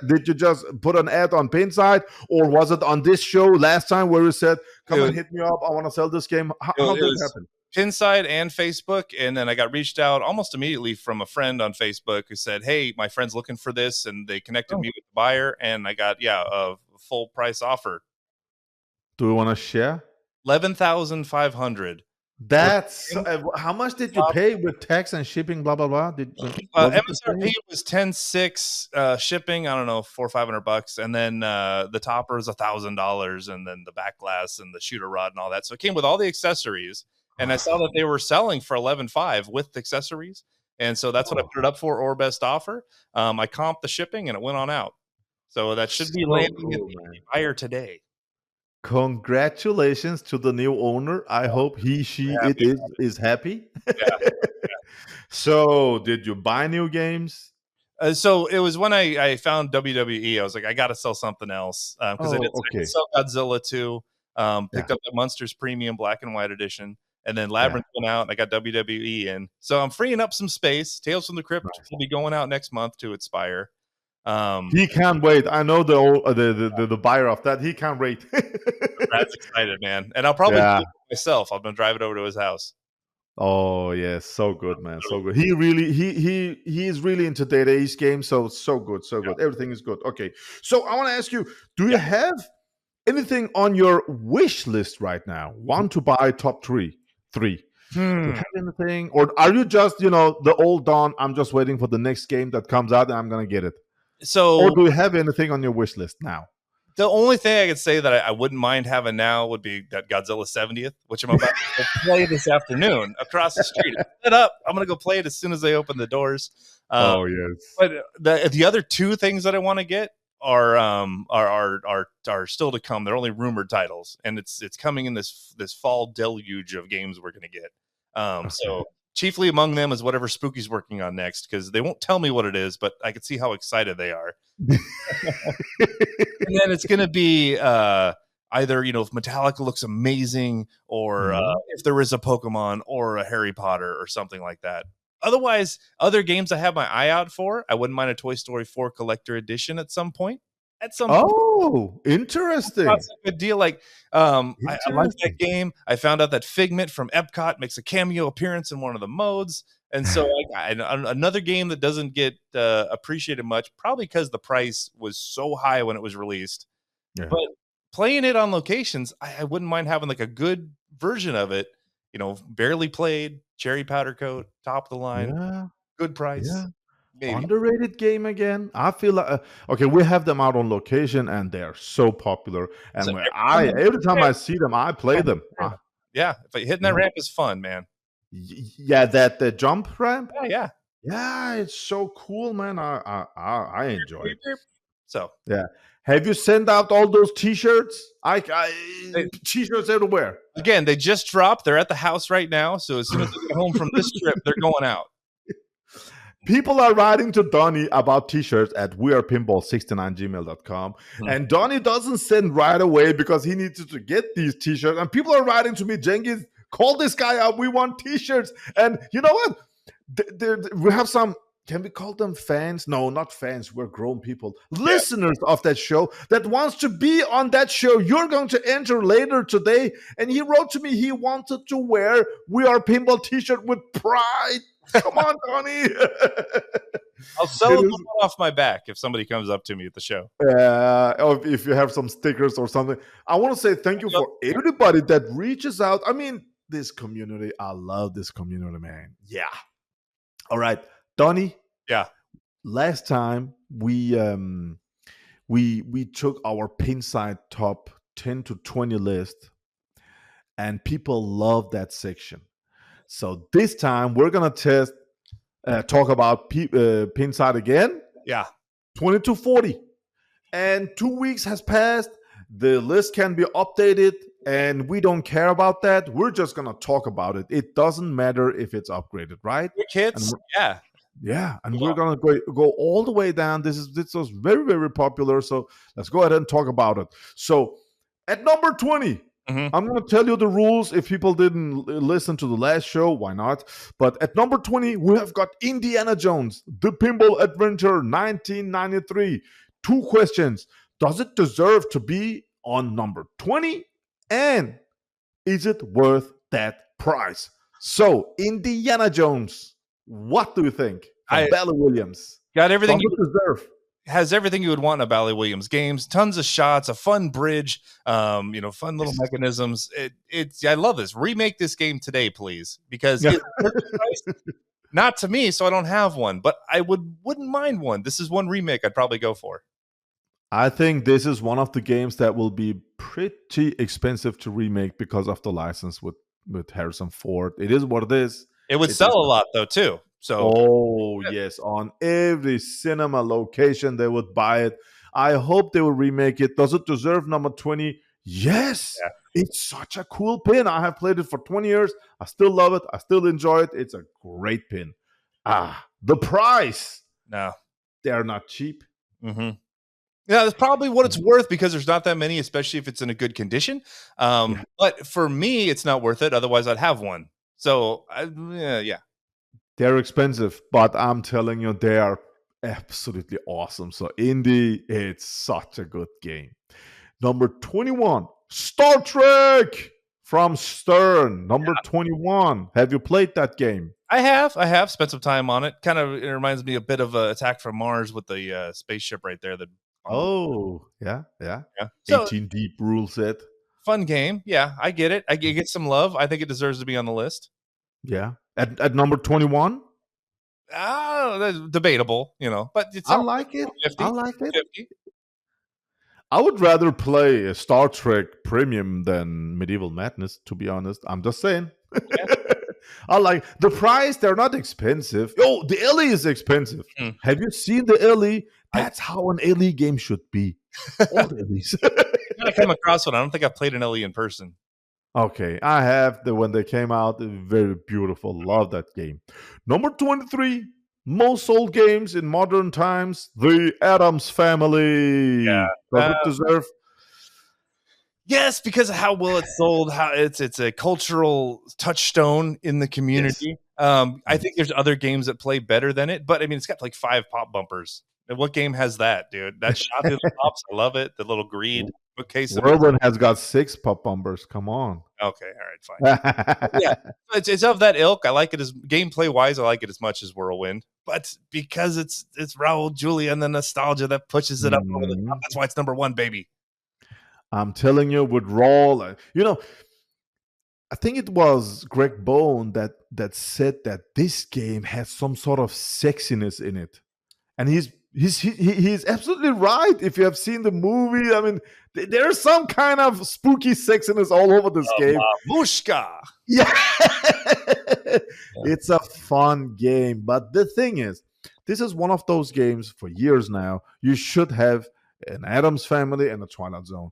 did you just put an ad on Pinside, or was it on this show last time where you said, come and hit me up, I want to sell this game? How did it happen? Pinside and Facebook, and then I got reached out almost immediately from a friend on Facebook who said, hey, my friend's looking for this, and they connected me with the buyer, and I got a full price offer. Do we want to share? 11,500. That's how much did you pay with tax and shipping? Blah blah blah. MSRP was 10,600, shipping, I don't know, $400 or $500, and then the topper is $1,000, and then the back glass and the shooter rod and all that. So it came with all the accessories, and I saw that they were selling for 11,500 with accessories, and so that's what I put it up for, or best offer. I comped the shipping, and it went on out. So that should be landing in the buyer today. Congratulations to the new owner. I hope it is happy. Yeah. So, did you buy new games? So it was when I found WWE. I was like, I got to sell something else because I did sell Godzilla 2. Picked up the Monsters Premium Black and White Edition, and then Labyrinth went out, and I got WWE in. So I'm freeing up some space. Tales from the Crypt will be going out next month to Expire. He can't wait. I know the buyer of that. He can't wait. That's excited, man. And I'll probably do it myself. I'm gonna drive it over to his house. Oh yes, so good, man. So good. He is really into Data East games. So good. Everything is good. Okay. So I want to ask you, do you have anything on your wish list right now? Want to buy top three? Do you have anything? Or are you just, the old Don, I'm just waiting for the next game that comes out and I'm gonna get it? So, or do you have anything on your wish list now? The only thing I could say that I wouldn't mind having now would be that Godzilla 70th, which I'm about to play this afternoon across the street. Set up. I'm going to go play it as soon as they open the doors. Oh yes. But the other two things that I want to get are still to come. They're only rumored titles, and it's coming in this fall deluge of games we're going to get. So chiefly among them is whatever Spooky's working on next, because they won't tell me what it is, but I can see how excited they are. And then it's going to be either, if Metallica looks amazing, or if there is a Pokemon or a Harry Potter or something like that. Otherwise, other games I have my eye out for, I wouldn't mind a Toy Story 4 Collector Edition at some point. Interesting. That's a good deal. Like, I like that game. I found out that Figment from Epcot makes a cameo appearance in one of the modes. And so another game that doesn't get appreciated much, probably because the price was so high when it was released. Yeah. But playing it on locations, I wouldn't mind having like a good version of it. Barely played, cherry powder coat, top of the line, good price. Yeah. Maybe. Underrated game again. I feel like we have them out on location and they're so popular. And so every time I see them, I play them. Yeah, if hitting that ramp is fun, man. Yeah, the jump ramp. Yeah. It's so cool, man. I enjoy it. So have you sent out all those T-shirts? T-shirts everywhere. Again, they just dropped. They're at the house right now. So as soon as they get home from this trip, they're going out. People are writing to Donnie about T-shirts at wearepinball69gmail.com. And Donnie doesn't send right away because he needs to get these T-shirts. And people are writing to me, Cengiz, call this guy up. We want T-shirts. And you know what? We have some, can we call them fans? No, not fans. We're grown people. Listeners of that show that wants to be on that show. You're going to enter later today. And he wrote to me he wanted to wear We Are Pinball T-shirt with pride. Come on, Donnie. I'll sell them off my back if somebody comes up to me at the show. Or if you have some stickers or something. I want to say thank you for everybody that reaches out. I mean, this community, I love this community, man. Yeah. All right, Donnie. Yeah. Last time we took our Pinside top 10 to 20 list, and people love that section. So this time we're gonna talk about Pinside again. Yeah, 20 to 40. and 2 weeks has passed. The list can be updated, and we don't care about that. We're just gonna talk about it. It doesn't matter if it's upgraded, right? Your kids, yeah. Yeah, and Cool. we're gonna go all the way down. This was very, very popular. So let's go ahead and talk about it. So at number 20, Mhm. I'm gonna tell you the rules. If people didn't listen to the last show, why not? But at number 20, we have got Indiana Jones, The Pinball Adventure 1993. 2 questions. Does it deserve to be on number 20? And is it worth that price? So, Indiana Jones, what do you think? From I Bally Williams. got everything Does it deserve? has everything you would want in a Bally Williams games. Tons of shots, a fun bridge, fun little mechanisms. It's I love this. Remake this game today, please, because it's not to me, so I don't have one, but I wouldn't mind one. This is one remake I'd probably go for. I think this is one of the games that will be pretty expensive to remake because of the license with Harrison Ford. It is what it is. It would sell a lot though too. So oh yes, on every cinema location they would buy it. I hope they will remake it. Does it deserve number 20? Yes. Yeah. It's such a cool pin. I have played it for 20 years. I still love it. I still enjoy it. It's a great pin. The price. no. They're not cheap. Mm-hmm. Yeah, that's probably what it's worth because there's not that many, especially if it's in a good condition. But for me, it's not worth it. Otherwise, I'd have one. So, yeah. They're expensive, but I'm telling you, they are absolutely awesome. So, Indy, it's such a good game. Number 21, Star Trek from Stern. Number 21. Have you played that game? I have spent some time on it. It reminds me a bit of Attack from Mars with the spaceship right there. Yeah. So, 18 deep rule set. Fun game. Yeah, I get it. I get some love. I think it deserves to be on the list. Yeah. At number 21? That's debatable, but it's I like it. 50, I like it. 50. I would rather play a Star Trek Premium than Medieval Madness, to be honest. I'm just saying. Yeah. I like the price. They're not expensive. Oh, the LE is expensive. Have you seen the LE? That's how an LE game should be. All the LEs. I come across one. I don't think I've played an LE in person. Okay, I have. When they came out, very beautiful. Love that game. Number 23, most sold games in modern times, The Addams Family. Yeah. Does it deserve? Yes, because of how well it's sold, how it's a cultural touchstone in the community. Yes. I think there's other games that play better than it, but I mean, it's got like 5 pop bumpers. And what game has that, dude? That shot through the pops, I love it. The little greed bookcase. Whirlwind has got 6 pop bumpers. Come on. Okay, all right, fine. Yeah, it's of that ilk. I like it as gameplay wise. I like it as much as Whirlwind, but because it's Raul Julia and the nostalgia that pushes it up over the top. That's why it's number 1, baby. I'm telling you, with Raw, I think it was Greg Bone that said that this game has some sort of sexiness in it, and he's absolutely right. If you have seen the movie, I mean, there's some kind of spooky sexiness all over this game. Mushka. Yeah, it's a fun game, but the thing is, this is one of those games for years now. You should have an Addams Family and a Twilight Zone.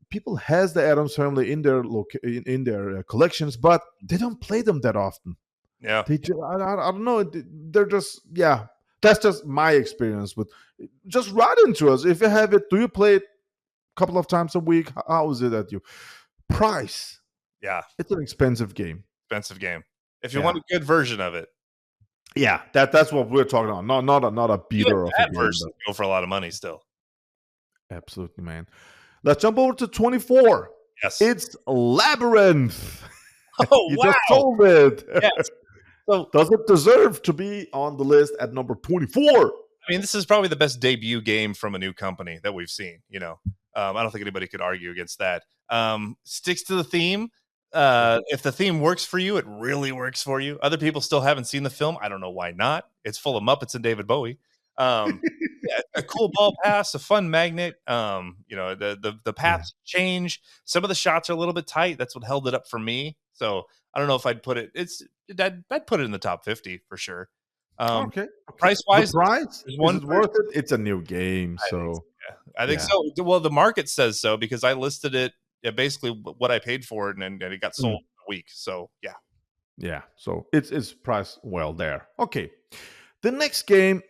People has the Addams Family in their collections, but they don't play them that often. Yeah, I don't know. They're just That's just my experience with. Just write into us if you have it. Do you play it a couple of times a week? How is it at you? Price. Yeah, it's an expensive game. If you want a good version of it. Yeah, that's what we're talking about. Not a beater of a game. Version go for a lot of money still. Absolutely, man. Let's jump over to 24. Yes. It's Labyrinth. Oh, you wow. just sold it. Yes. So does it deserve to be on the list at number 24? I mean, this is probably the best debut game from a new company that we've seen. I don't think anybody could argue against that. Sticks to the theme. If the theme works for you, it really works for you. Other people still haven't seen the film. I don't know why not. It's full of Muppets and David Bowie. A cool ball pass, a fun magnet. The paths change. Some of the shots are a little bit tight. That's what held it up for me. So I don't know if I'd put it. I'd put it in the top 50 for sure. Okay. Price wise, is it worth it? It's a new game, so I think so. Well, the market says so because I listed it basically what I paid for it, and it got sold in a week. So yeah. Yeah, so it's priced well there. Okay, the next game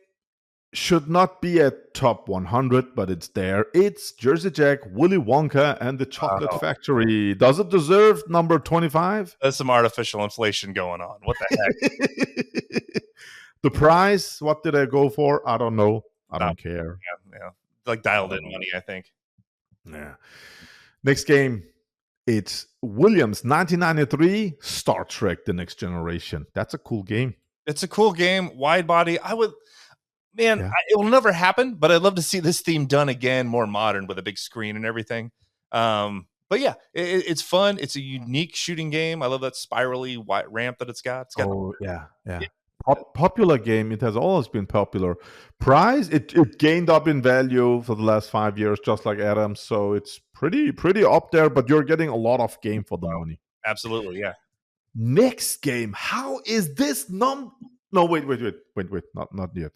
should not be a top 100, but it's there. It's Jersey Jack, Willy Wonka, and the Chocolate Factory. Does it deserve number 25? There's some artificial inflation going on. What the heck? The price, what did I go for? I don't know. I don't care. Yeah. Like dialed in money, I think. Yeah. Next game. It's Williams 1993 Star Trek The Next Generation. That's a cool game. It's a cool game. Wide body. It will never happen, but I'd love to see this theme done again, more modern with a big screen and everything. But yeah, it's fun. It's a unique shooting game. I love that spirally white ramp that it's got. Yeah. Popular game. It has always been popular. Price, it gained up in value for the last 5 years, just like Adams. So it's pretty up there, but you're getting a lot of game for the money. Absolutely, yeah. Next game. How is this No, wait. Not yet.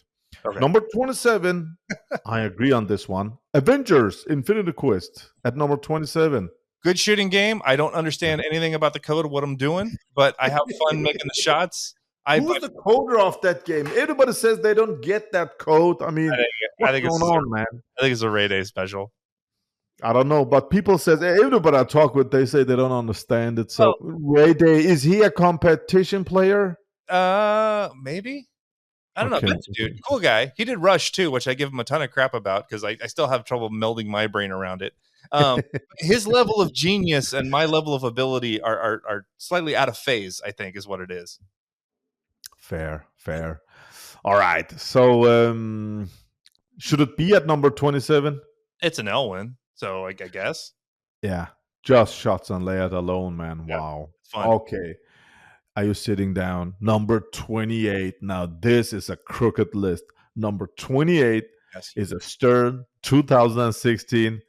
Okay. Number 27. I agree on this one. Avengers Infinity Quest at number 27. Good shooting game. I don't understand anything about the code of what I'm doing, but I have fun making the shots. Who's the coder of that game? Everybody says they don't get that code. I mean, what's going on, man? I think it's a Ray Day special. I don't know, but people says everybody I talk with, they say they don't understand it. So Ray Day, is he a competition player? Maybe. I don't know. Dude, cool guy. He did Rush too, which I give him a ton of crap about because I still have trouble melding my brain around it. His level of genius and my level of ability are slightly out of phase, I think, is what it is. Fair. All right. So should it be at number 27? It's an Elwin, so I guess. Yeah. Just shots on layout alone, man. Yeah, wow. it's fun. Okay. Are you sitting down? Number 28. Now, this is a crooked list. Number 28 is a Stern 2016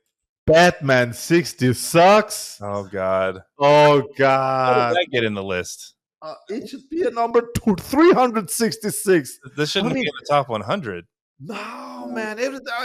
Batman 60 Sucks. Oh, God. How did that get in the list? It should be a number 366. This shouldn't be in the top 100. No, man.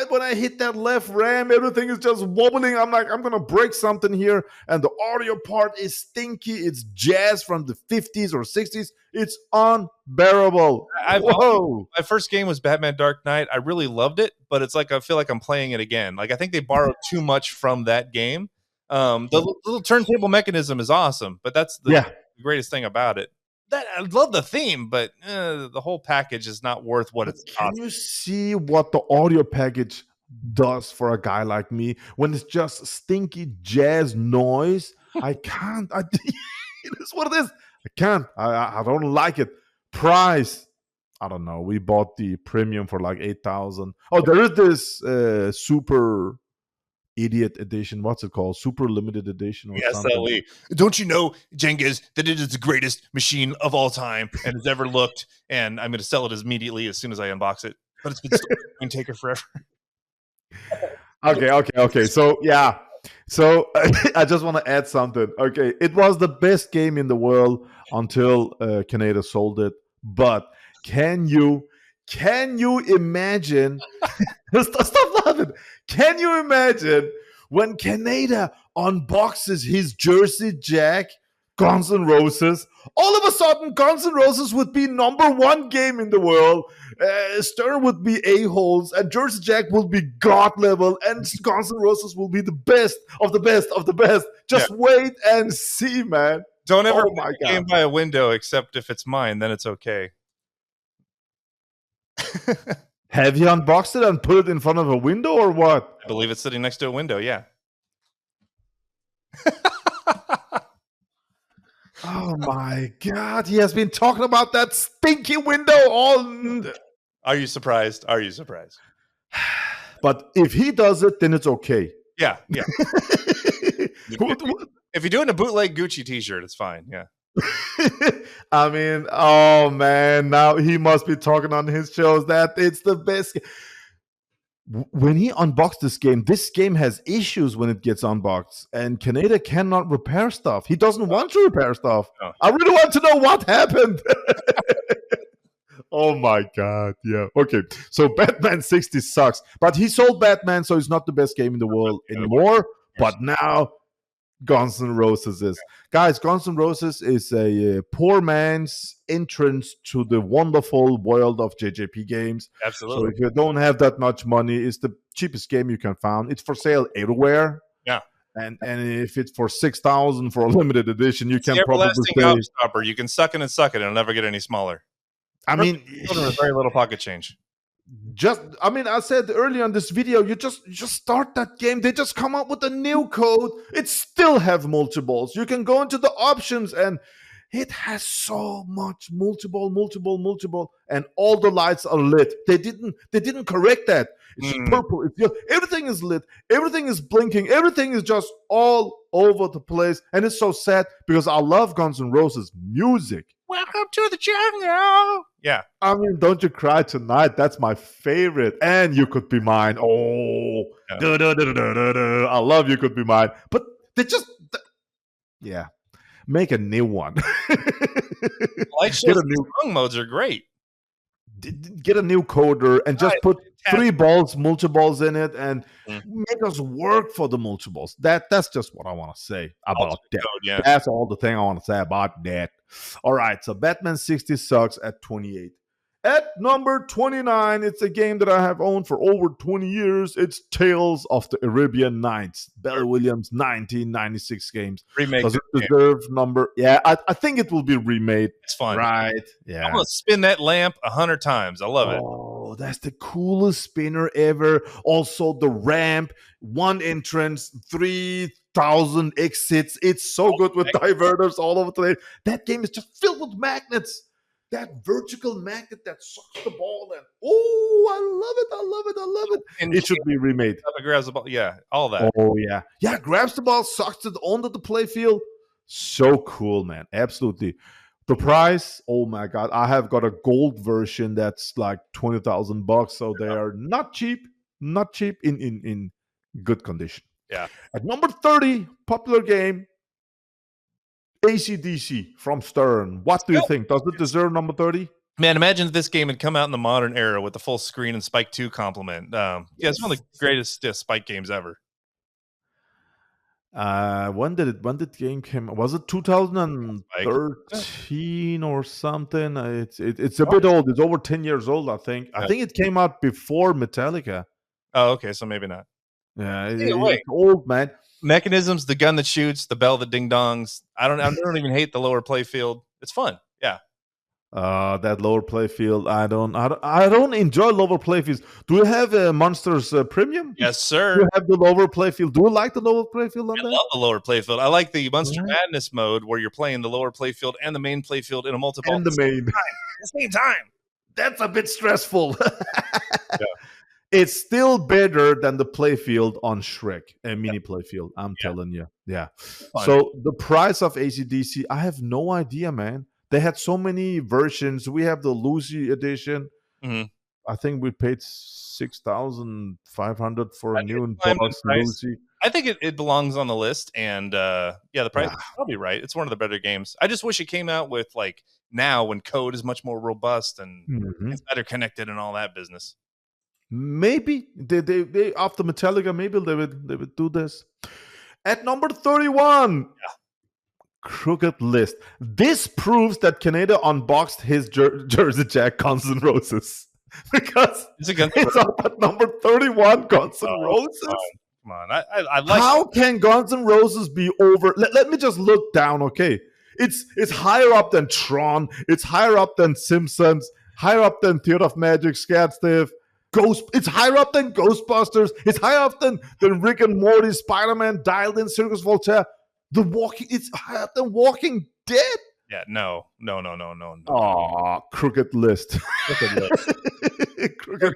When I hit that left ram, everything is just wobbling. I'm like, I'm going to break something here. And the audio part is stinky. It's jazz from the 50s or 60s. It's unbearable. Whoa. My first game was Batman Dark Knight. I really loved it, but it's like I feel like I'm playing it again. Like I think they borrowed too much from that game. The little turntable mechanism is awesome, but that's the greatest thing about it. I love the theme, but the whole package is not worth what it's Can you see what the audio package does for a guy like me when it's just stinky jazz noise? I can't. It is what it is. I can't. I don't like it. Price. I don't know. We bought the premium for like 8,000. Oh, there is this super idiot edition. What's it called? Super limited edition or something. SLE. Don't you know, Cengiz, that it is the greatest machine of all time and has ever looked, and I'm going to sell it immediately as soon as I unbox it. But it's been stored in Taker forever. Okay. So, yeah. So, I just want to add something. Okay. It was the best game in the world until CkeD sold it. But can you imagine? Stop laughing. Can you imagine when CkeD unboxes his Jersey Jack Guns N' Roses? All of a sudden, Guns N' Roses would be number one game in the world. Stern would be a-holes, and Jersey Jack will be god level, and Guns N' Roses will be the best of the best of the best. Just wait and see, man. Don't ever put the game by a window, except if it's mine. Then it's okay. Have you unboxed it and put it in front of a window or what? I believe it's sitting next to a window, yeah. Oh my God, he has been talking about that stinky window all... Are you surprised? But if he does it, then it's okay. Yeah. If you're doing a bootleg Gucci t-shirt, it's fine, yeah. I mean, oh man, now he must be talking on his shows that it's the best. When he unboxed this game has issues when it gets unboxed, and CkeD cannot repair stuff. He doesn't want to repair stuff. No. I really want to know what happened. Oh my god, yeah. Okay, so Batman 60 sucks, but he sold Batman, so it's not the best game in the world anymore. But now Guns N' Roses is. Guys, Guns N' Roses is a poor man's entrance to the wonderful world of JJP games. Absolutely. So if you don't have that much money, it's the cheapest game you can find. It's for sale everywhere. Yeah. And if it's for 6,000 for a limited edition, you can probably everlasting gobstopper. You can suck it and suck it. It'll never get any smaller. I mean, children with very little pocket change. I said earlier in this video, you just start that game. They just come up with a new code. It still have multiples. You can go into the options and it has so much multiple, and all the lights are lit. They didn't correct that. It's purple. It's yellow. Everything is lit. Everything is blinking. Everything is just all over the place. And it's so sad because I love Guns N' Roses music. Welcome to the jungle. Yeah. I mean, Don't You Cry Tonight. That's my favorite. And You Could Be Mine. Oh, yeah. I love You Could Be Mine. But they just, make a new one. Light shows song modes are great. Get a new coder and just put 3 balls, multi-balls in it, and make us work for the multi-balls. That's just what I want to say about that. Yeah. That's all the thing I want to say about that. All right, so Batman 60 sucks at 28. At number 29, it's a game that I have owned for over 20 years. It's Tales of the Arabian Nights. Bell Williams, 1996 games. Remake. Does it deserve number? Yeah, I think it will be remade. It's fun. Right. Yeah. I'm going to spin that lamp 100 times. I love it. Oh, that's the coolest spinner ever. Also, the ramp, 1 entrance, 3,000 exits. It's so good with diverters all over the place. That game is just filled with magnets. That vertical magnet that sucks the ball, and I love it. And it should be remade. Grabs the ball. Yeah, all that. Oh yeah, grabs the ball, sucks it onto the play field. So cool, man. Absolutely. The price, oh my god, I have got a gold version that's like $20,000, so they are not cheap in good condition. Yeah. At number 30, popular game, AC/DC from Stern. What do you think? Does it deserve number 30? Man, imagine if this game had come out in the modern era with the full screen and Spike 2 complement. It's one of the greatest Spike games ever. When did the game come? Was it 2013 or something? It's a bit old. It's over 10 years old, I think. I think it came out before Metallica. Oh, okay, so maybe not. Yeah, it's old, man. Mechanisms, the gun that shoots, the bell that ding dongs. I don't even hate the lower play field. It's fun. Yeah. That lower play field, I don't enjoy lower play fields. Do you have Monsters Premium? Yes, sir. Do you have the lower play field? Do you like the lower play field on I that? love the lower play field. I like the Monster Madness mode where you're playing the lower play field and the main play field in a multiple at the same time. That's a bit stressful. Yeah. It's still better than the play field on Shrek, a mini play field. I'm telling you. Yeah. Fun. So the price of AC/DC, I have no idea, man. They had so many versions. We have the Lucy edition. Mm-hmm. I think we paid $6,500 for a new box Lucy. I think it belongs on the list, and the price is probably right. It's one of the better games. I just wish it came out with like now when code is much more robust and it's better connected and all that business. Maybe they after Metallica, maybe they would do this. At number 31. Crooked List. This proves that CkeD unboxed his Jersey Jack Guns N' Roses because it's up at number 31. Guns N' Roses. Come on, I like. How can Guns N' Roses be over? Let me just look down. Okay, it's higher up than Tron. It's higher up than Simpsons. Higher up than Theater of Magic, Scared Stiff. It's higher up than Ghostbusters. It's higher up than Rick and Morty, Spider-Man, Dialed In, Circus Voltaire. It's higher up than Walking Dead. Yeah, no. Oh, Crooked List. Crooked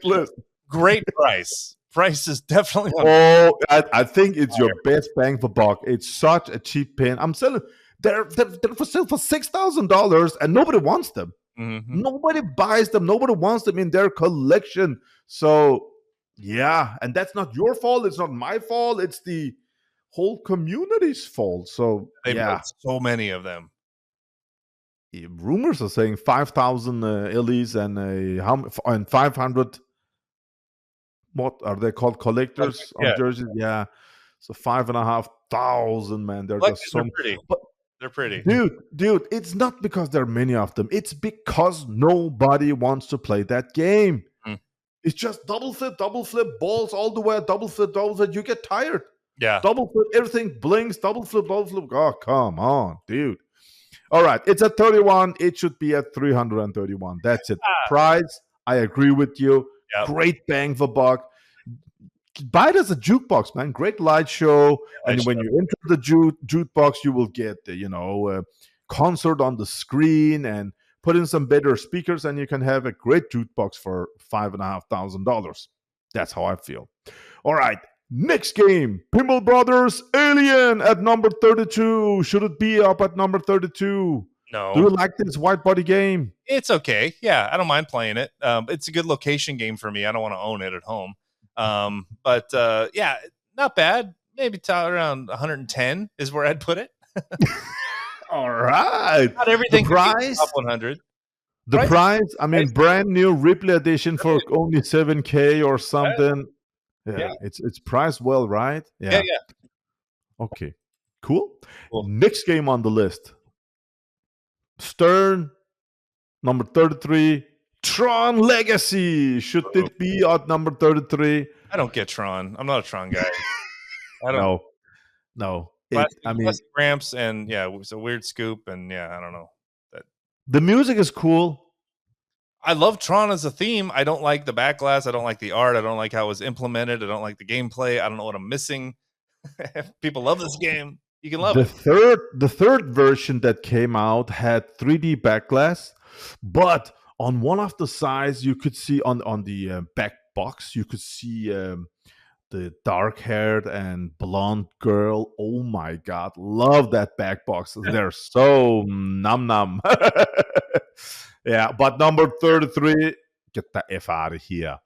List. Great price. Price is definitely. I think it's your best bang for buck. It's such a cheap pin. I'm selling. They're for sale for $6,000, and nobody wants them. Mm-hmm. Nobody buys them. Nobody wants them in their collection. So, yeah, and that's not your fault. It's not my fault. It's the whole community's fault. So, they made so many of them. rumors are saying 5,000 LEs and 500. What are they called? Collectors on Yeah. jerseys? Yeah. So 5,500, man. They're Like, just they're some. pretty. But They're pretty. dude, it's not because there are many of them. It's because nobody wants to play that game. Mm. It's just double flip, balls all the way, double flip. You get tired. Yeah. Double flip, everything blinks, double flip. Oh, come on, dude. All right, it's at 31. It should be at 331. That's it. Price, I agree with you. Yep. Great bang for buck. Buy it as a jukebox, man. Great light show. And when you enter the jukebox, you will get, a concert on the screen and put in some better speakers, and you can have a great jukebox for $5,500. That's how I feel. All right. Next game, Pinball Brothers Alien at number 32. Should it be up at number 32? No. Do you like this white body game? It's okay. Yeah, I don't mind playing it. It's a good location game for me. I don't want to own it at home. But yeah, not bad. Maybe around 110 is where I'd put it. All right. Not everything. The price? Top 100. The price? I mean, brand new Ripley edition for only $7,000 or something. Yeah. It's priced well, right? Yeah. Okay. Cool. Next game on the list. Stern, number 33. Tron Legacy. Should it be at number 33? I don't get Tron. I'm not a Tron guy. I don't. No. Plastic ramps and it's a weird scoop and I don't know. The music is cool. I love Tron as a theme. I don't like the backglass. I don't like the art. I don't like how it was implemented. I don't like the gameplay. I don't know what I'm missing. People love this game. You can love it. The third version that came out had 3D backglass, but on one of the sides you could see on the back box you could see the dark-haired and blonde girl. Oh my god, love that back box. They're so num. Yeah, but number 33, get the F out of here.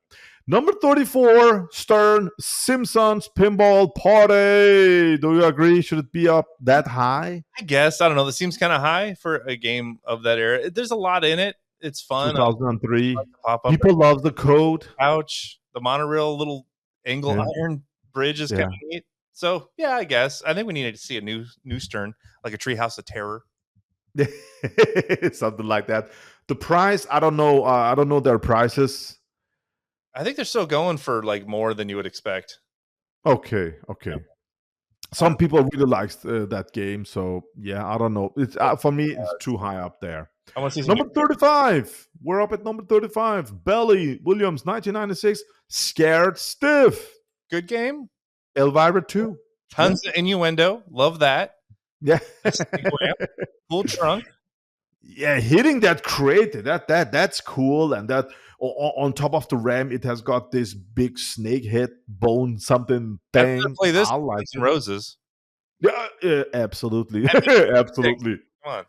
Number 34, Stern Simpsons Pinball Party. Do you agree? Should it be up that high? I guess. I don't know. This seems kind of high for a game of that era. There's a lot in it. It's fun. 2003. People love the code. Couch, the monorail, little angle iron bridge is kind of neat. So, yeah, I guess. I think we need to see a new Stern, like a Treehouse of Terror. Something like that. The price, I don't know. I don't know their prices. I think they're still going for like more than you would expect. Okay. Some people really like that game, so yeah, I don't know. It's for me, it's too high up there. I want to see number 35. We're up at number 35. Belly Williams, 1996. Scared Stiff. Good game. Elvira 2. Tons of innuendo. Love that. Yeah. Full trunk. Yeah, hitting that crate, that's cool. And that on top of the ram, it has got this big snake head bone something thing. Play this. I like some roses. Yeah, absolutely, absolutely. Come on.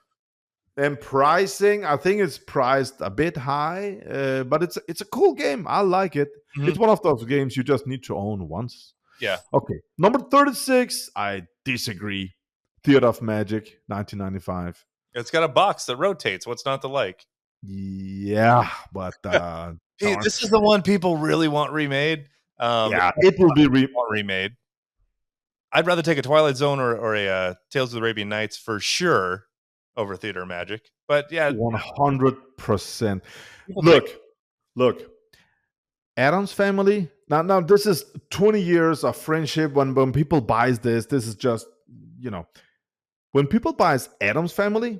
And pricing, I think it's priced a bit high, but it's a cool game. I like it. Mm-hmm. It's one of those games you just need to own once. Yeah. Okay. Number 36. I disagree. Theater of Magic, 1995. It's got a box that rotates. What's not to like? Yeah, but this is the one people really want remade. It will be remade. I'd rather take a Twilight Zone or a Tales of the Arabian Nights for sure over Theater of Magic. But yeah, 100%. Look. Addams Family. Now this is 20 years of friendship. When people buys this is just, when people buys Addams Family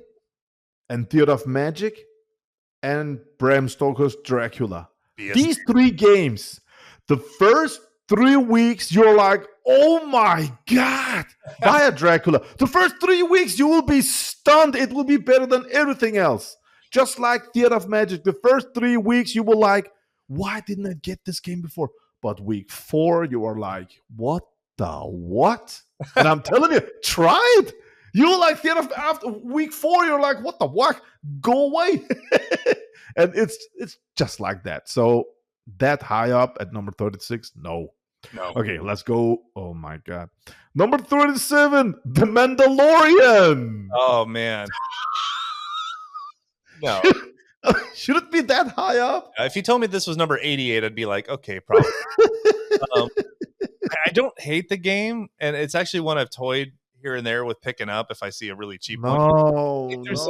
and Theater of Magic and Bram Stoker's Dracula, these three games, the first 3 weeks you're like, oh my god, buy a Dracula. The first 3 weeks you will be stunned. It will be better than everything else. Just like Theater of Magic, the first 3 weeks you will like, why didn't I get this game before? But week 4 you are like, what the what? And I'm telling you, try it. You like Theater of, after week 4 you're like, what the what? Go away. And it's just like that. So that high up at number 36, no. Okay, let's go. Oh my god. Number 37, The Mandalorian. Oh man. No. Should it be that high up? If you told me this was number 88, I'd be like, okay, probably. I don't hate the game, and it's actually one I've toyed here and there with picking up if I see a really cheap one. It's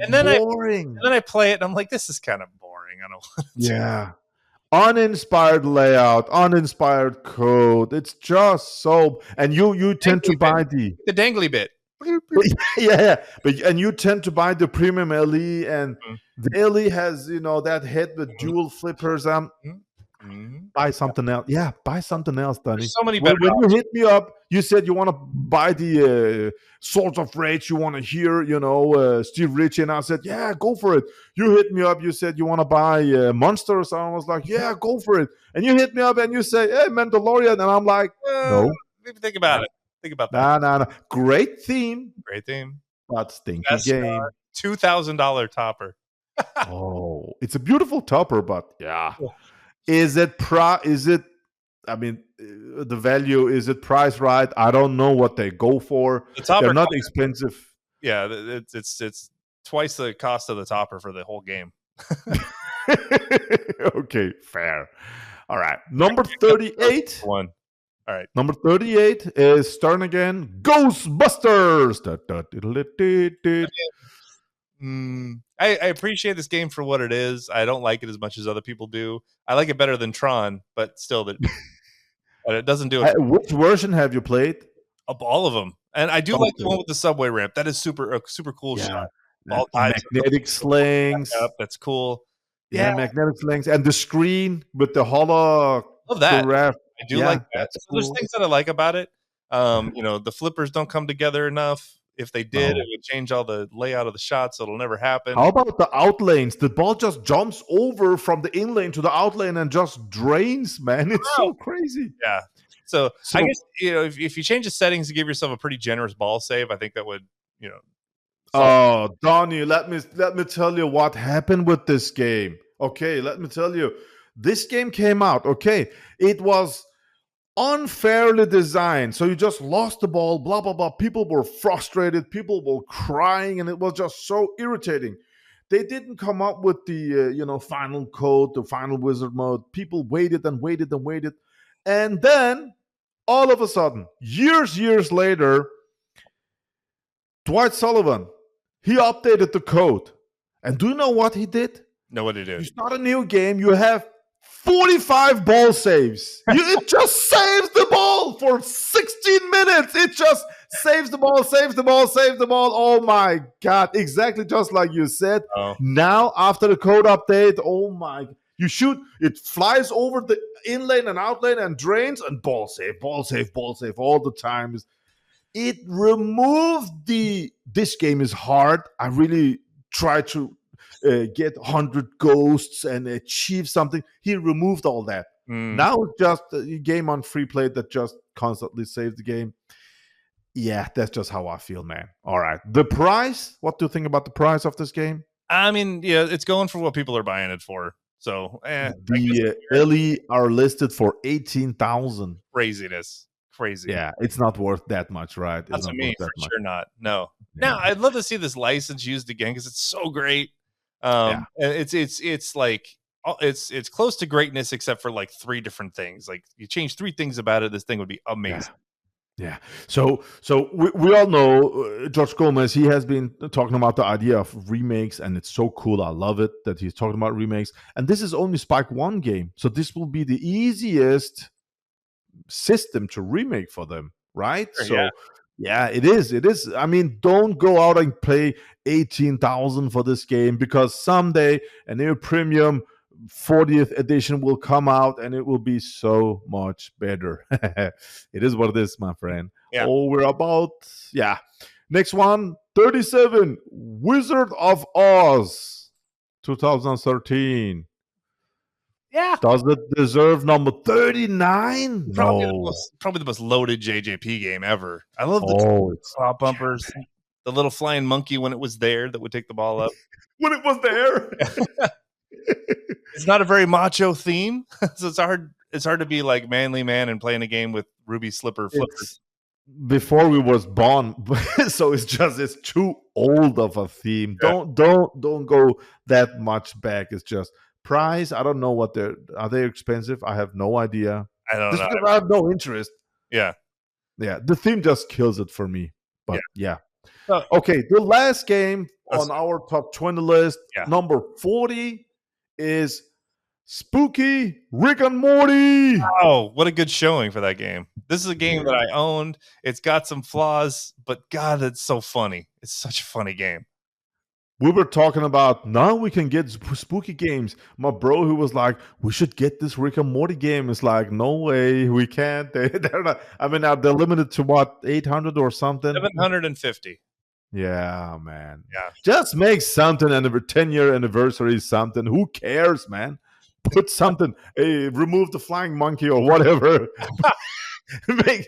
And then boring. I play it, and I'm like, this is kind of boring. I don't want to. Yeah. Uninspired layout, uninspired code. It's just so. And you tend to buy the dangly bit. yeah, and you tend to buy the premium LE, and the LE has that head with dual flippers. Buy something else. Yeah, buy something else, Danny. There's so many when better you hit me up, you said you want to buy the Swords of Rage. You want to hear, Steve Ritchie, and I said, yeah, go for it. You hit me up. You said you want to buy Monsters. I was like, yeah, go for it. And you hit me up and you say, hey, Mandalorian, and I'm like, no. Think about it. Think about that. No. Great theme. Great theme. But stinky game. $2,000 topper. Oh, it's a beautiful topper, but yeah. Is it the value, is it price right? I don't know what they go for. They're not expensive. Yeah, it's twice the cost of the topper for the whole game. Okay, fair. All right. Number 38. One. All right. Number 38 is starting again. Ghostbusters. I appreciate this game for what it is. I don't like it as much as other people do. I like it better than Tron, but still, it doesn't do it. Which version have you played? All of them, and I do like the one with the subway ramp. That is super cool shot. Magnetic slings. That's cool. Yeah, magnetic slings, and the screen with the hollow. Love that. Giraffe. I do like that. So there's things that I like about it. The flippers don't come together enough. If they did, it would change all the layout of the shot, so it'll never happen. How about the out lanes? The ball just jumps over from the in lane to the out lane and just drains, man. It's so crazy. Yeah. So I guess if you change the settings to give yourself a pretty generous ball save, I think that would Oh, Donnie, let me tell you what happened with this game. Okay, let me tell you. This game came out. Okay, it was unfairly designed, so you just lost the ball, blah blah blah. People were frustrated, people were crying, and it was just so irritating. They didn't come up with the final code, the final wizard mode. People waited and waited and waited, and then all of a sudden, years later, Dwight Sullivan, he updated the code, and do you know what he did? No, what did he do? You start a new game, you have 45 ball saves. It just saves the ball for 16 minutes. It just saves the ball, saves the ball, saves the ball. Oh my God. Exactly just like you said. Oh. Now, after the code update, oh my, you shoot, it flies over the in lane and out lane and drains and ball save all the time. It removed this game is hard. I really try to get 100 ghosts and achieve something. He removed all that. Now it's just a game on free play that just constantly saves the game. Yeah, that's just how I feel, man. All right. The price, what do you think about the price of this game? I mean, yeah, it's going for what people are buying it for. So the LE are listed for 18,000. Craziness. Crazy. Yeah, it's not worth that much, right? That's what I mean, for sure not. No. Yeah. Now, I'd love to see this license used again because it's so great. It's like it's close to greatness except for like 3 different things. Like you change 3 things about it, this thing would be amazing. Yeah. So we all know George Gomez. He has been talking about the idea of remakes, and it's so cool. I love it that he's talking about remakes. And this is only Spike 1 game, so this will be the easiest system to remake for them, right? Sure, so yeah, it is. I mean, don't go out and pay 18,000 for this game, because someday a new premium 40th edition will come out and it will be so much better. It is what it is, my friend. Yeah. Oh, we're about next one, 37, Wizard of Oz 2013. Yeah. Does it deserve number 39? Probably No. Probably the most loaded JJP game ever. I love the prop bumpers. The little flying monkey when it was there that would take the ball up. When it was there. It's not a very macho theme. So it's hard to be like manly man and playing a game with ruby slipper flippers. before we was born. So it's too old of a theme. Yeah. Don't go that much back. It's just price. I don't know what are they expensive? I have no idea. I don't Just know. because I have no interest. Yeah. Yeah, the theme just kills it for me. But yeah. So, Okay, the last game Let's- on our top 20 list, Yeah. number 40, is Spooky Rick and Morty. oh, what a good showing for that game. This is a game that I owned. It's got some flaws, but God, it's so funny. It's such a funny game. We were talking about now we can get spooky games. My bro who was like, we should get this Rick and Morty game. It's like, no way, we can't. They're not, I mean, they're limited to what, 800 or something? 750. Yeah, man. Yeah. Just make something, and every 10-year anniversary is something. Who cares, man? Put something, remove the flying monkey or whatever. Make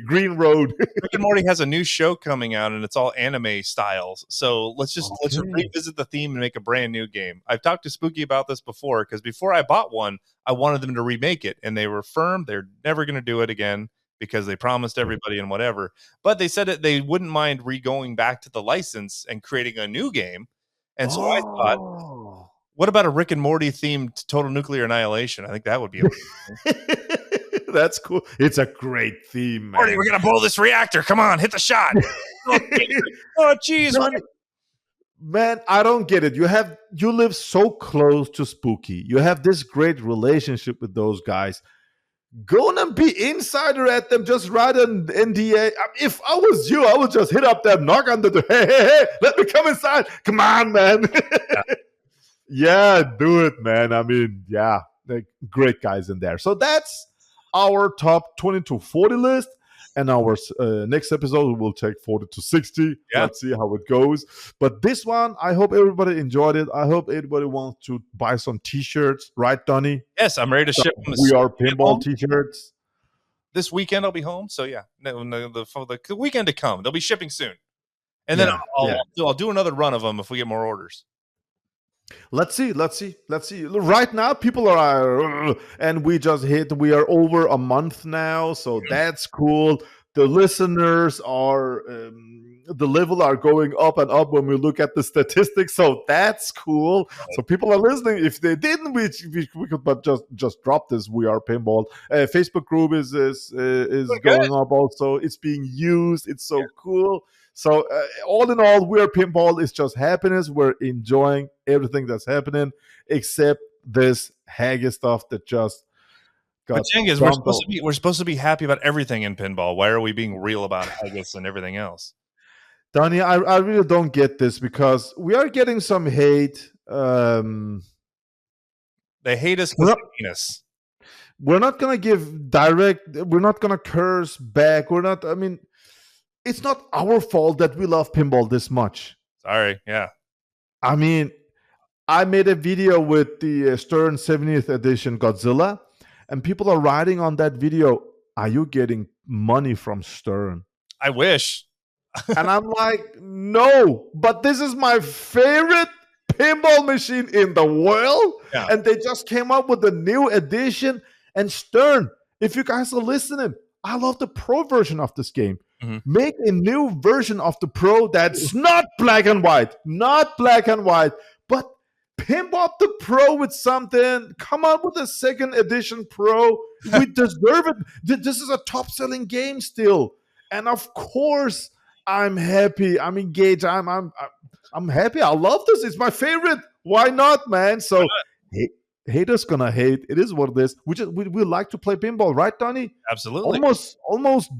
green road. Rick and Morty has a new show coming out, and it's all anime styles. So let's just revisit the theme and make a brand new game. I've talked to Spooky about this before, because before I bought one, I wanted them to remake it, and they were firm. They're never going to do it again because they promised everybody and whatever. But they said that they wouldn't mind going back to the license and creating a new game. And so I thought, what about a Rick and Morty themed Total Nuclear Annihilation? I think that would be That's cool. It's a great theme, man. Morty, we're gonna blow this reactor. Come on, hit the shot. Oh, jeez. Man, I don't get it. You live so close to Spooky. You have this great relationship with those guys. Go and be insider at them. Just write an NDA. If I was you, I would just hit up them, knock on the door. Hey, let me come inside. Come on, man. Yeah, do it, man. I mean, yeah, great guys in there. So that's our top 20 to 40 list, and our next episode will take 40 to 60. Let's see how it goes. But this one, I hope everybody enjoyed it. I hope everybody wants to buy some t-shirts, right, Donnie? Yes, I'm ready to ship them. We Are Pinball t-shirts. This weekend I'll be home, so yeah, the weekend to come, they'll be shipping soon, and then I'll do another run of them if we get more orders. Let's see. Right now, people are, and we are over a month now, so that's cool. The listeners are, the level are going up and up when we look at the statistics, so that's cool. So people are listening. If they didn't, we could but just drop this. We Are Pinball. Facebook group is going up also. It's being used. It's so cool. So all in all, We Are Pinball is just happiness. We're enjoying everything that's happening, except this Haggis stuff that just got. But thing is, we're supposed to be happy about everything in pinball. Why are we being real about Haggis and everything else? Donnie, I really don't get this, because we are getting some hate. They hate us because they hate us. We're not gonna give direct. We're not gonna curse back. We're not. I mean, it's not our fault that we love pinball this much. Sorry, yeah. I mean, I made a video with the Stern 70th edition Godzilla, and people are writing on that video, are you getting money from Stern? I wish. And I'm like, no, but this is my favorite pinball machine in the world. Yeah. And they just came up with a new edition. And Stern, if you guys are listening, I love the pro version of this game. Mm-hmm. Make a new version of the pro that's not black and white, but pimp up the pro with something. Come up with a second edition pro. We deserve it. This is a top-selling game still, and of course, I'm happy. I'm engaged. I'm happy. I love this. It's my favorite. Why not, man? So, haters gonna hate. It is what it is. We like to play pinball, right, Donnie? Absolutely. Almost.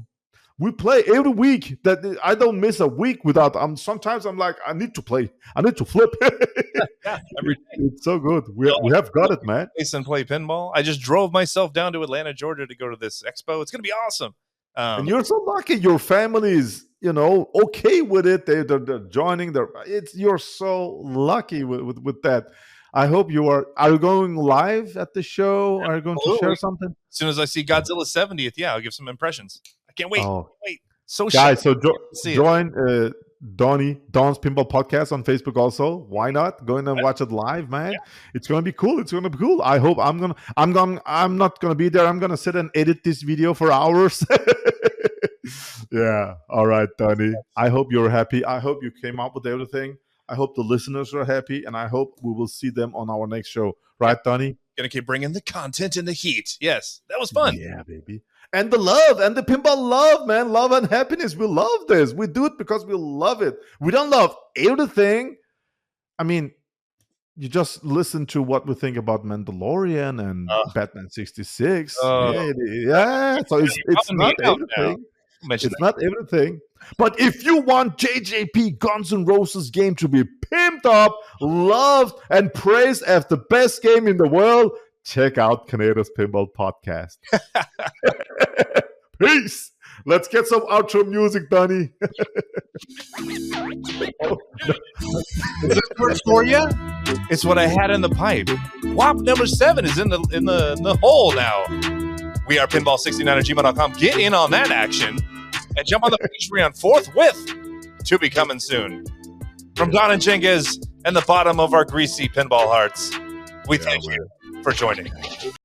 We play every week. That I don't miss a week without. Sometimes I'm like, I need to play. I need to flip. Every day. It's so good. We have got it, man. And play pinball. I just drove myself down to Atlanta, Georgia, to go to this expo. It's gonna be awesome. And you're so lucky. Your family's, okay with it. They're joining. You're so lucky with that. I hope you are. Are you going live at the show? Are you going to share something? As soon as I see Godzilla 70th, I'll give some impressions. I can't wait. So guys, join Don's Pinball Podcast on Facebook also. Why not? Go in and watch it live, man. Yeah. It's gonna be cool. I hope I'm not gonna be there. I'm gonna sit and edit this video for hours. Yeah. All right, Donnie. I hope you're happy. I hope you came up with everything. I hope the listeners are happy, and I hope we will see them on our next show. Right, Donnie? Gonna keep bringing the content and the heat. Yes, that was fun. Yeah, baby. And the love and the pinball love, man. Love and happiness. We love this. We do it because we love it. We don't love everything. I mean, you just listen to what we think about Mandalorian and Batman 66. Yeah. So it's not everything. It's not everything. But if you want JJP Guns N' Roses game to be pimped up, loved, and praised as the best game in the world, check out Canada's Pinball Podcast. Peace. Let's get some outro music, Donnie. Is this works for you? It's what I had in the pipe. WAP number 7 is in the hole now. We are pinball69@gmail.com. Get in on that action and jump on the Patreon forthwith to be coming soon. From Don and Cengiz and the bottom of our greasy pinball hearts, we thank you for joining.